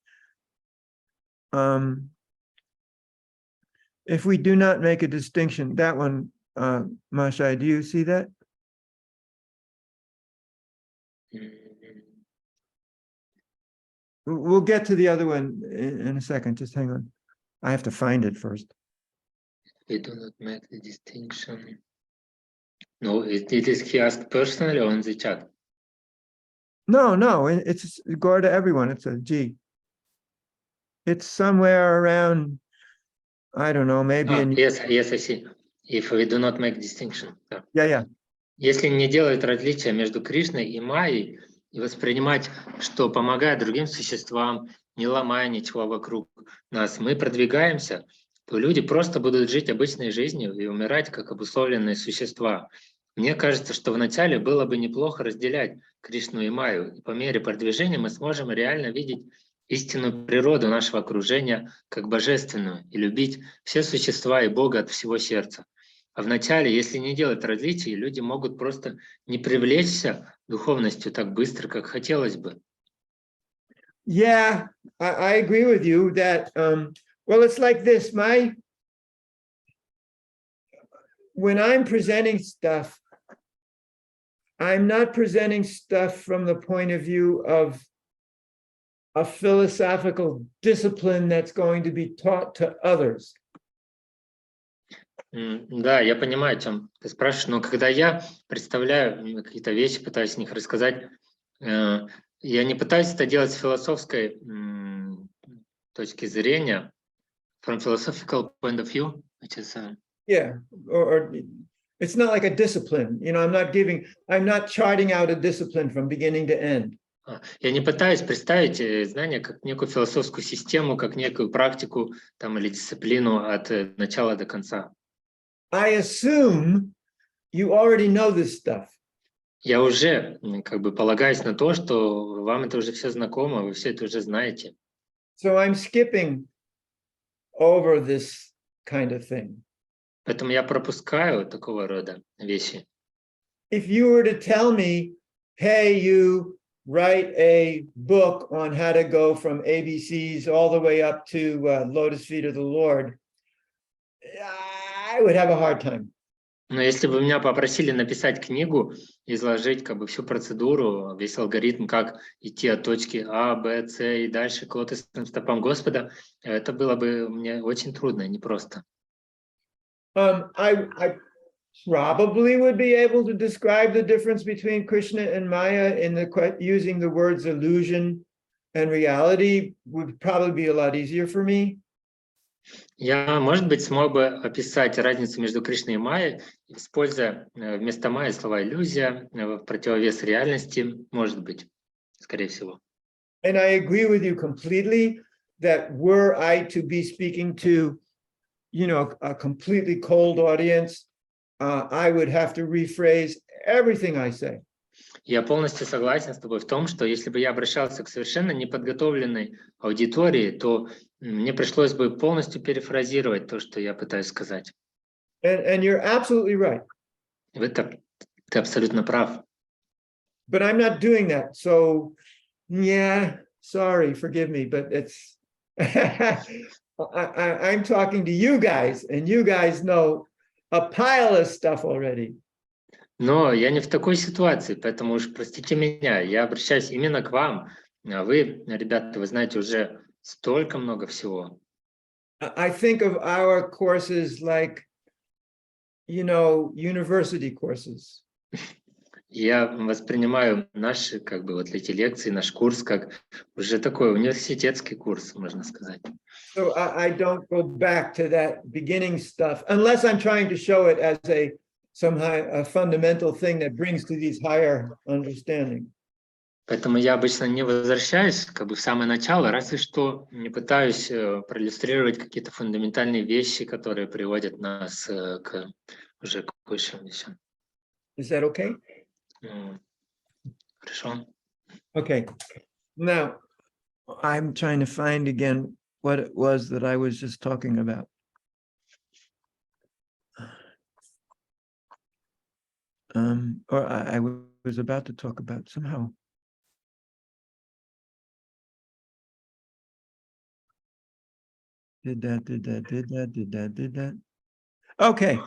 if we do not make a distinction, that one, Mashai, do you see that? We'll get to the other one in a second. Just hang on. I have to find it first. We do not make the distinction. No, it is he asked personally or in the chat? No, it's Gora to everyone. It's a G. It's somewhere around, I don't know, maybe in... Yes, I see. If we do not make distinction. Yeah. Если не делать различия между Кришной и Майей и воспринимать, что помогая другим существам, не ломая ничего вокруг нас, мы продвигаемся, то люди просто будут жить обычной жизнью и умирать как обусловленные существа. Мне кажется, что вначале было бы неплохо разделять Кришну и Майю, и по мере продвижения мы сможем реально видеть истинную природу нашего окружения как божественную и любить все существа и Бога от всего сердца. А вначале, если не делать различий, люди могут просто не привлечься духовностью так быстро, как хотелось бы. Yeah, I agree with you that, well, it's like this, when I'm presenting stuff, I'm not presenting stuff from the point of view of a philosophical discipline that's going to be taught to others. Да, я понимаю, о чем ты спрашиваешь, но когда я представляю какие-то вещи, пытаюсь о них рассказать, я не пытаюсь это делать с философской точки зрения, from philosophical point of view, which is... Yeah, or it's not like a discipline, you know, I'm not charting out a discipline from beginning to end. Я не пытаюсь представить знания как некую философскую систему, как некую практику там, или дисциплину от начала до конца. I assume you already know this stuff. Я уже как бы полагаюсь на то, что вам это уже все знакомо, вы все это уже знаете. So I'm skipping over this kind of thing. Поэтому я пропускаю такого рода вещи. If you were to tell me, hey, you write a book on how to go from ABCs all the way up to Lotus Feet of the Lord, I would have a hard time. Но если бы меня попросили написать книгу, изложить как бы всю процедуру, весь алгоритм, как идти от точки А, Б, С и дальше к лотосным стопам Господа, это было бы мне очень трудно, непросто. I probably would be able to describe the difference between Krishna and Maya using the words illusion and reality would probably be a lot easier for me. Я, может быть, смог бы описать разницу между Кришной и Майей, используя вместо Майи слова иллюзия, в противовес реальности, может быть, скорее всего. And I agree with you completely that were I to be speaking to, you know, a completely cold audience, I would have to rephrase everything I say. Я полностью согласен с тобой в том, что если бы я обращался к совершенно неподготовленной аудитории, то мне пришлось бы полностью перефразировать то, что я пытаюсь сказать. And you're absolutely right. Ты абсолютно прав. But I'm not doing that. So, yeah, sorry, forgive me, but it's I'm talking to you guys, and you guys know a pile of stuff already. Но я не в такой ситуации, поэтому уж простите меня, я обращаюсь именно к вам. А вы, ребята, вы знаете уже столько много всего. I think of our courses like, you know, university courses. Я воспринимаю наши, как бы, вот эти лекции, наш курс, как уже такой университетский курс, можно сказать. So I don't go back to that beginning stuff unless I'm trying to show it as a fundamental thing that brings to these higher understanding. Поэтому я обычно не возвращаюсь как бы в самое начало, разве что не пытаюсь проиллюстрировать какие-то фундаментальные вещи, которые приводят нас уже к высшим вещам. Is that okay? Хорошо. Okay. Now, I'm trying to find again what it was that I was just talking about. Or I was about to talk about somehow. Did that. Okay.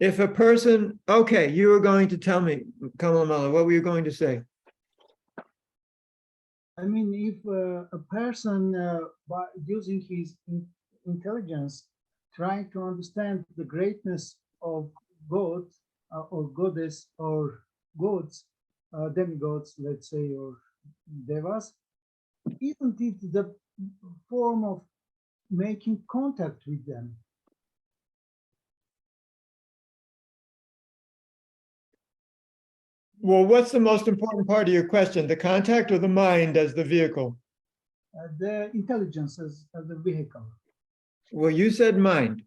If a person, okay, you were going to tell me, Kamalamala, what were you going to say? I mean, if a person, by using his intelligence, trying to understand the greatness of God or goddess or gods, demigods, let's say, or devas, isn't it the form of making contact with them? Well, what's the most important part of your question? The contact or the mind as the vehicle? The intelligence as the vehicle. Well, you said mind.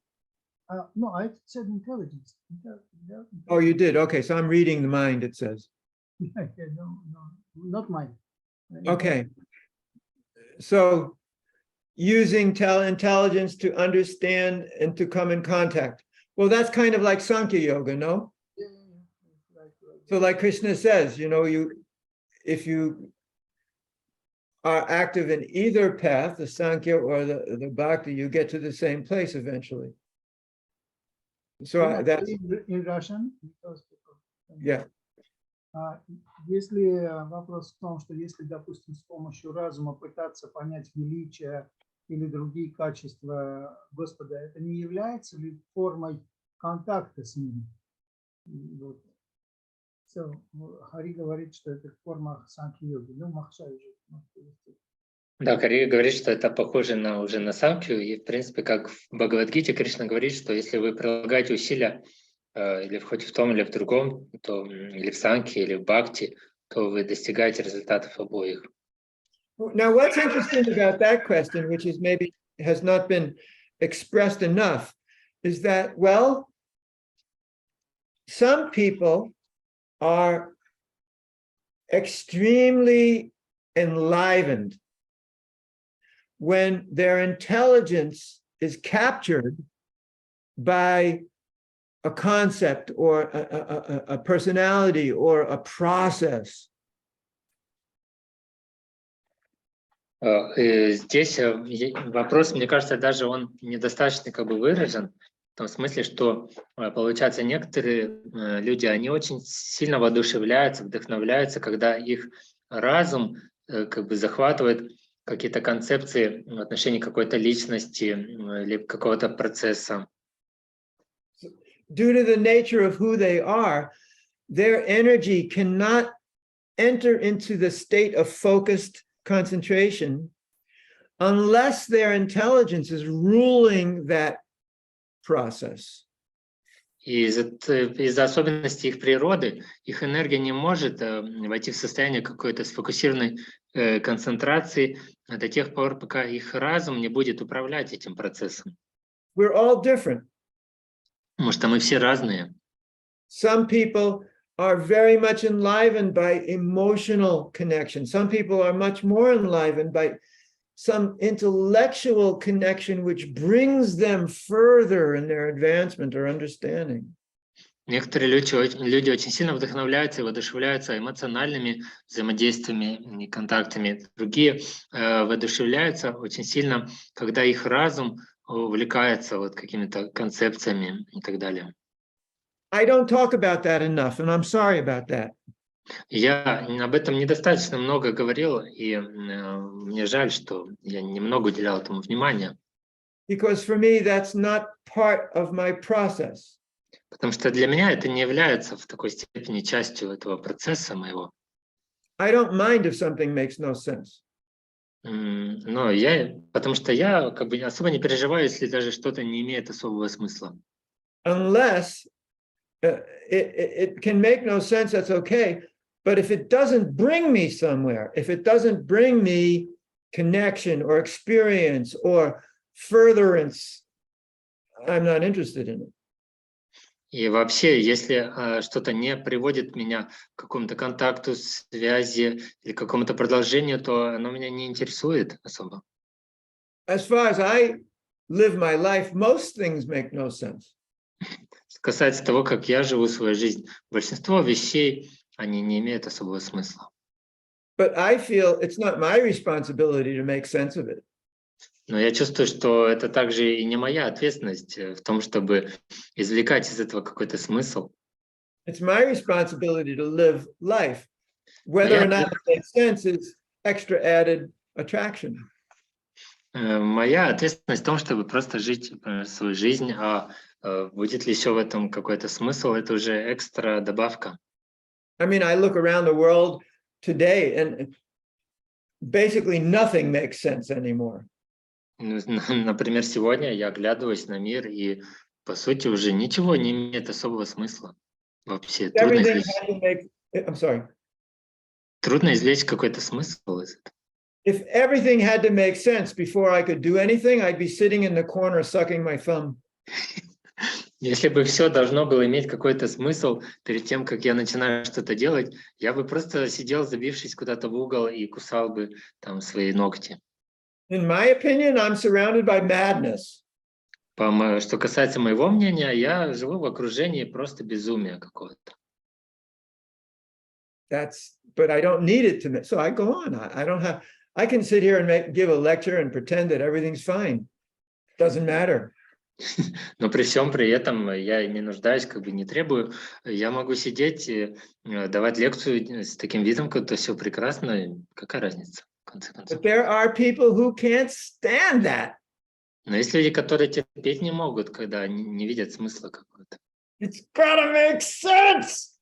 No, I said intelligence. Oh, you did. Okay, so I'm reading the mind, it says. No, not mine. Okay. So using intelligence to understand and to come in contact. Well, that's kind of like Sankhya Yoga, no? Yeah. So like Krishna says, if you are active in either path, the Sankhya or the Bhakti, you get to the same place eventually. So that's in Russian. Yeah. Если вопрос в том, что если, допустим, с помощью разума пытаться понять величие или другие качества Господа, это не является ли формой контакта с ним? Вот. So, Хари говорит, что это форма санкхи-йоги. Ну, Махшай уже. Да, Хари говорит, что это похоже уже на санкхью, и, в принципе, как в Бхагавад-гите Кришна говорит, что если вы прилагаете усилия или хоть в том, или в другом, то или в санкхе, или в бхакти, то вы достигаете результатов обоих. Now, what's interesting about that question, which is maybe has not been expressed enough, is that, well, some people are extremely enlivened when their intelligence is captured by a concept or a personality or a process. Здесь вопрос, мне кажется, даже он недостаточно как бы выражен, в том смысле, что, получается, некоторые люди, они очень сильно воодушевляются, вдохновляются, когда их разум как бы захватывает какие-то концепции в отношении какой-то личности или какого-то процесса. Due to the nature of who they are, their energy cannot enter into the state of focused concentration unless their intelligence is ruling that process. Из-за особенностей их природы, их энергия не может войти в состояние какой-то сфокусированной концентрации до тех пор, пока их разум не будет управлять этим процессом. We're all different. Потому что мы все разные. Some people are very much enlivened by emotional connection. Some people are much more enlivened by some intellectual connection which brings them further in their advancement or understanding. Некоторые люди очень сильно вдохновляются и воодушевляются эмоциональными взаимодействиями и контактами. Другие воодушевляются очень сильно, когда их разум увлекается вот какими-то концепциями и так далее. I don't talk about that enough, and I'm sorry about that. Я об этом недостаточно много говорил, и мне жаль, что я немного уделял этому внимания. Because for me, that's not part of my process. Потому что для меня это не является в такой степени частью этого процесса моего. I don't mind if something makes no sense. Но потому что я как бы особо не переживаю, если даже что-то не имеет особого смысла. Unless it can make no sense, that's okay. But if it doesn't bring me somewhere, if it doesn't bring me connection or experience or furtherance, I'm not interested in it. И вообще, если что-то не приводит меня к какому-то контакту, связи или к какому-то продолжению, то оно меня не интересует особо. As far as I live my life, most things make no sense. Что касается того, как я живу свою жизнь, большинство вещей, они не имеют особого смысла. But I feel it's not my responsibility to make sense of it. Но я чувствую, что это также и не моя ответственность в том, чтобы извлекать из этого какой-то смысл. It's my responsibility to live life. Whether or not it makes sense is extra added attraction. Моя ответственность в том, чтобы просто жить свою жизнь, а будет ли еще в этом какой-то смысл, это уже экстра добавка. I mean, I look around the world today and basically nothing makes sense anymore. Например, сегодня я оглядываюсь на мир, и по сути уже ничего не имеет особого смысла. Вообще трудно Everything извлечь, had to make, I'm sorry. трудно извлечь какой-то смысл из этого. If everything had to make sense before I could do anything, I'd be sitting in the corner sucking my thumb. Если бы все должно было иметь какой-то смысл перед тем, как я начинаю что-то делать, я бы просто сидел, забившись куда-то в угол, и кусал бы там свои ногти. In my opinion, I'm surrounded by madness. Что касается моего мнения, я живу в окружении просто безумия какого-то. But I don't need it to, so I go on. I can sit here and give a lecture and pretend that everything's fine. Doesn't matter. Но при всем при этом я не нуждаюсь, как бы не требую. Я могу сидеть и давать лекцию с таким видом, как это все прекрасно. Какая разница, в конце концов? But there are people who can't stand that. Но есть люди, которые терпеть не могут, когда они не видят смысла какого-то. It's gotta make sense.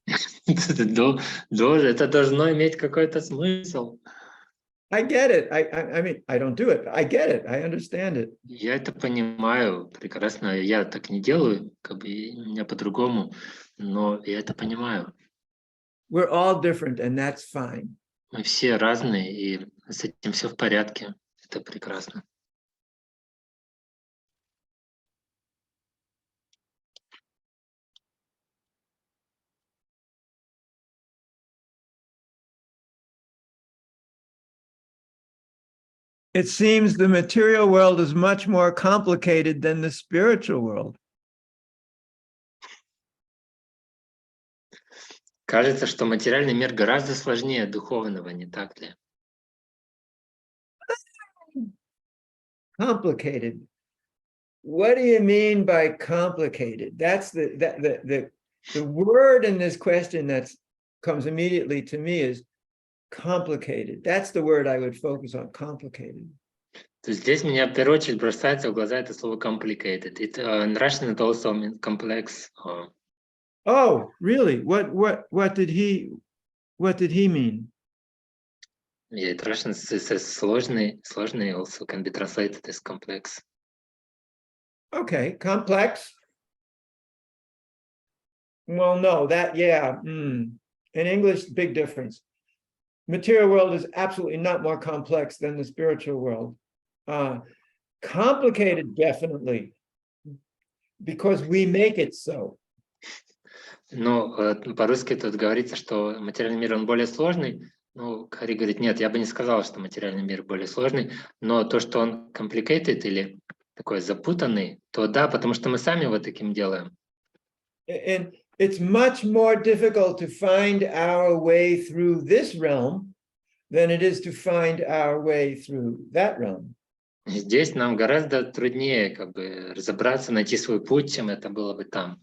Это должно иметь какой-то смысл. I get it. I mean, I don't do it. I get it. I understand it. Я это понимаю прекрасно. Я так не делаю, как бы у меня по-другому, но я это понимаю. We're all different, and that's fine. Мы все разные, и с этим все в порядке. Это прекрасно. It seems the material world is much more complicated than the spiritual world. Кажется, что материальный мир гораздо сложнее духовного, не так ли? Complicated. What do you mean by complicated? That's the word in this question that comes immediately to me is complicated. That's the word I would focus on, complicated. То есть здесь меня в первую очередь бросается в глаза это слово complicated. In Russian it also means complex. Oh, really? What did he mean? Yeah, in Russian it says сложный also can be translated as complex. Okay, complex. Well, no, in English, big difference. Material world is absolutely not more complex than the spiritual world. Complicated, definitely, because we make it so. Но по-русски тут говорится, что материальный мир, он более сложный. Ну, Хари говорит, нет, я бы не сказал, что материальный мир более сложный, но то, что он complicated или такой запутанный, то да, потому что мы сами его таким делаем. And it's much more difficult to find our way through this realm than it is to find our way through that realm. Здесь нам гораздо труднее как бы разобраться, найти свой путь, чем это было бы там.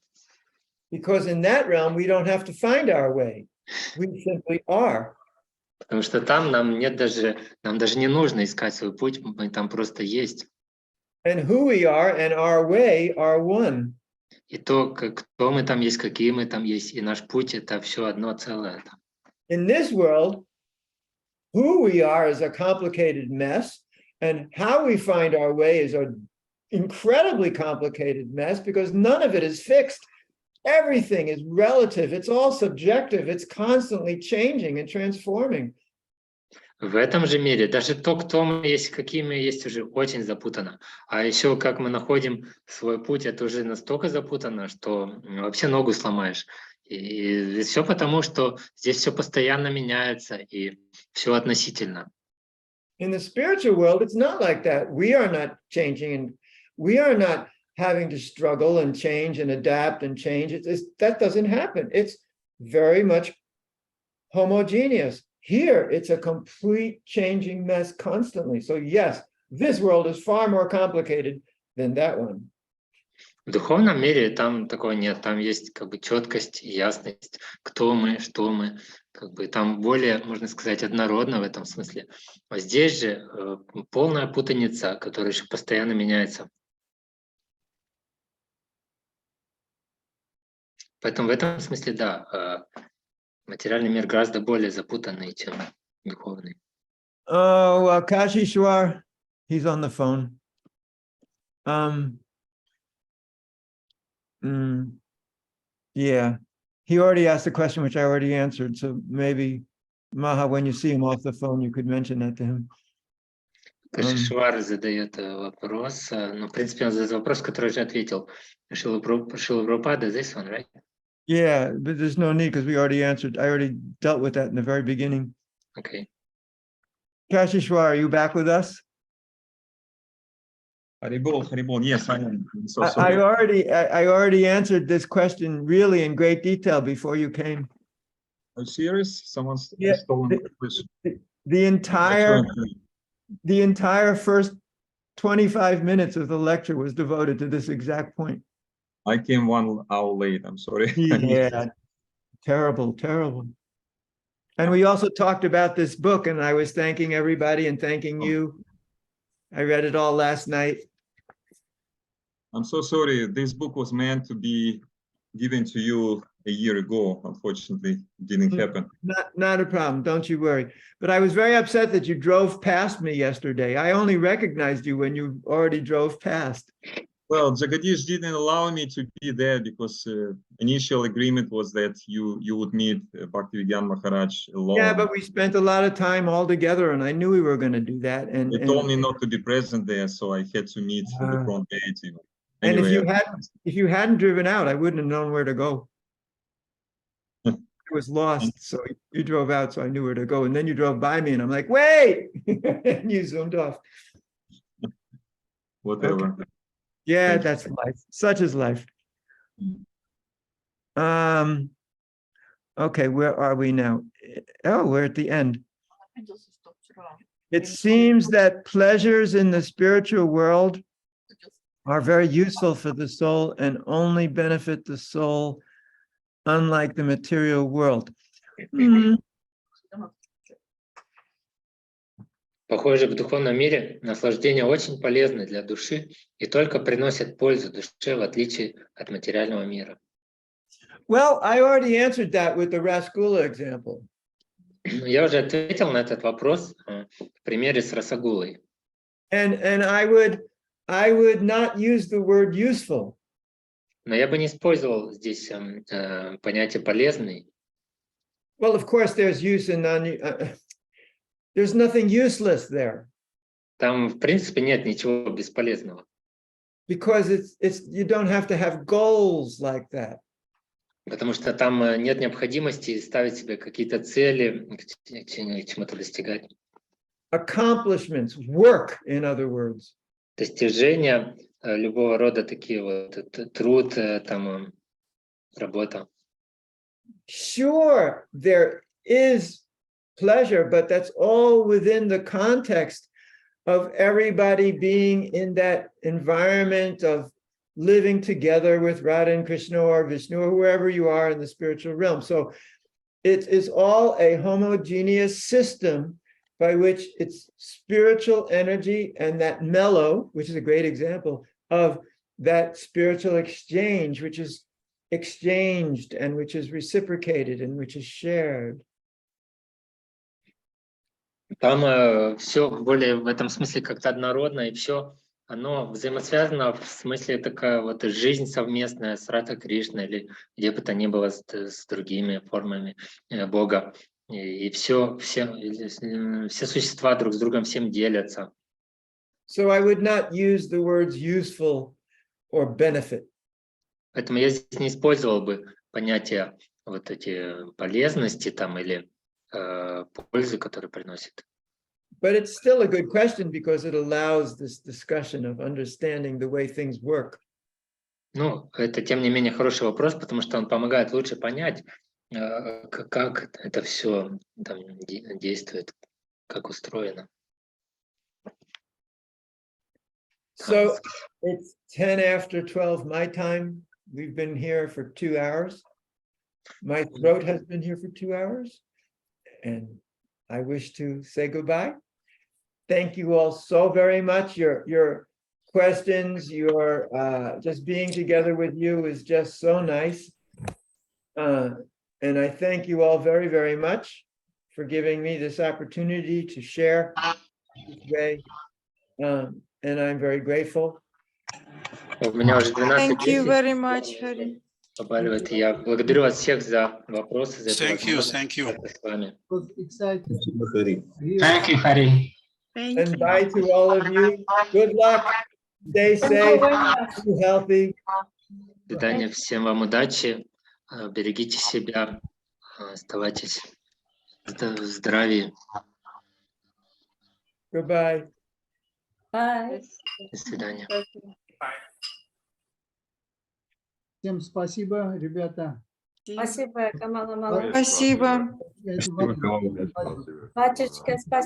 Because in that realm, we don't have to find our way. We simply are. Потому что там нам даже не нужно искать свой путь, мы там просто есть. And who we are and our way are one. И то, кто мы там есть, какие мы там есть, и наш путь — это все одно целое. In this world, who we are is a complicated mess, and how we find our way is an incredibly complicated mess because none of it is fixed. everything is relative. It's all subjective. It's constantly changing and transforming. В этом же мире даже то, кто мы есть, какие мы есть, уже очень запутано. А еще как мы находим свой путь, это уже настолько запутано, что вообще ногу сломаешь. И все потому, что здесь все постоянно меняется и все относительно. In the spiritual world, it's not like that. We are not changing and we are not having to struggle and change and adapt and change. That doesn't happen. It's very much homogeneous. Here, it's a complete changing mess constantly. So yes, this world is far more complicated than that one. В духовном мире там такого нет, там есть как бы четкость и ясность, кто мы, что мы, как бы там более, можно сказать, однородно в этом смысле. А здесь же полная путаница, которая еще постоянно меняется. Поэтому в этом смысле, да, материальный мир гораздо более запутанный, чем духовный. Oh, well, Kashishwar, he's on the phone. Yeah, he already asked the question, which I already answered. So maybe, Maha, when you see him off the phone, you could mention that to him. Кашишвар задает вопрос, но в принципе он задает вопрос, который уже ответил. Шрила Прабхупада, this one, right? Yeah, but there's no need because we already answered. I already dealt with that in the very beginning. Okay. Kashishwar, are you back with us? Haribol, yes, I am. So I sorry. I already answered this question really in great detail before you came. Are you serious? Someone's Yeah, stolen my question. The entire first 25 minutes of the lecture was devoted to this exact point. I came 1 hour late. I'm sorry. Yeah, terrible, terrible. And we also talked about this book, and I was thanking everybody and thanking you. I read it all last night. I'm so sorry. This book was meant to be given to you a year ago. Unfortunately, it didn't happen. Not a problem. Don't you worry. But I was very upset that you drove past me yesterday. I only recognized you when you already drove past. Well, Jagadish didn't allow me to be there because initial agreement was that you would meet Bhaktivedanta Maharaj alone. Yeah, but we spent a lot of time all together, and I knew we were going to do that. And they told me not to be present there, so I had to meet the front gate. Anyway, and anyway, if you hadn't driven out, I wouldn't have known where to go. I was lost, so you drove out, so I knew where to go. And then you drove by me, and I'm like, wait! And you zoomed off. Whatever. Okay. Yeah, that's life. Such is life. Okay, where are we now? Oh, we're at the end. It seems that pleasures in the spiritual world are very useful for the soul and only benefit the soul, unlike the material world. Похоже, в духовном мире наслаждения очень полезны для души и только приносят пользу душе, в отличие от материального мира. Well, I already answered that with the Rasgula example. Я уже ответил на этот вопрос в примере с Расагулой. And I would not use the word useful. Но я бы не использовал здесь понятие полезный. Well, of course, there's use and there's nothing useless there. Там, в принципе, нет ничего бесполезного. Because it's you don't have to have goals like that. Потому что там нет необходимости ставить себе какие-то цели, чему-то достигать. Accomplishments, work, in other words. Достижения любого рода, такие вот, труд, там, работа. Sure, there is pleasure, but that's all within the context of everybody being in that environment of living together with Radha and Krishna or Vishnu or wherever you are in the spiritual realm. So it is all a homogeneous system by which it's spiritual energy and that mellow, which is a great example of that spiritual exchange, which is exchanged and which is reciprocated and which is shared. Там все более в этом смысле как-то однородно, и все оно взаимосвязано в смысле такая вот жизнь совместная с Радха Кришной или где бы то ни было с другими формами Бога. И все существа друг с другом всем делятся. So I would not use the words useful or benefit. Поэтому я здесь не использовал бы понятия вот эти полезности там или пользы, которые приносит. But it's still a good question because it allows this discussion of understanding the way things work. Ну, это тем не менее хороший вопрос, потому что он помогает лучше понять, как это все там действует, как устроено. So it's 10 after 12 my time. We've been here for 2 hours. My throat has been here for 2 hours. And I wish to say goodbye. Thank you all so very much. Your questions, your just being together with you is just so nice. And I thank you all very, very much for giving me this opportunity to share today. And I'm very grateful. У меня уже 12 Thank you very much, Hari. побаливает. Я благодарю вас всех за вопросы, за эту Thank you, возможность thank you. общаться с вами. It was exciting. Thank you, Хари. And bye to all of you. Good luck. Stay safe. Be healthy. До свидания, всем вам удачи, берегите себя, оставайтесь в здравии. Goodbye. Bye. До свидания. Всем спасибо, ребята. Спасибо, Камала Мала. Спасибо. Спасибо. Батюшка, спасибо.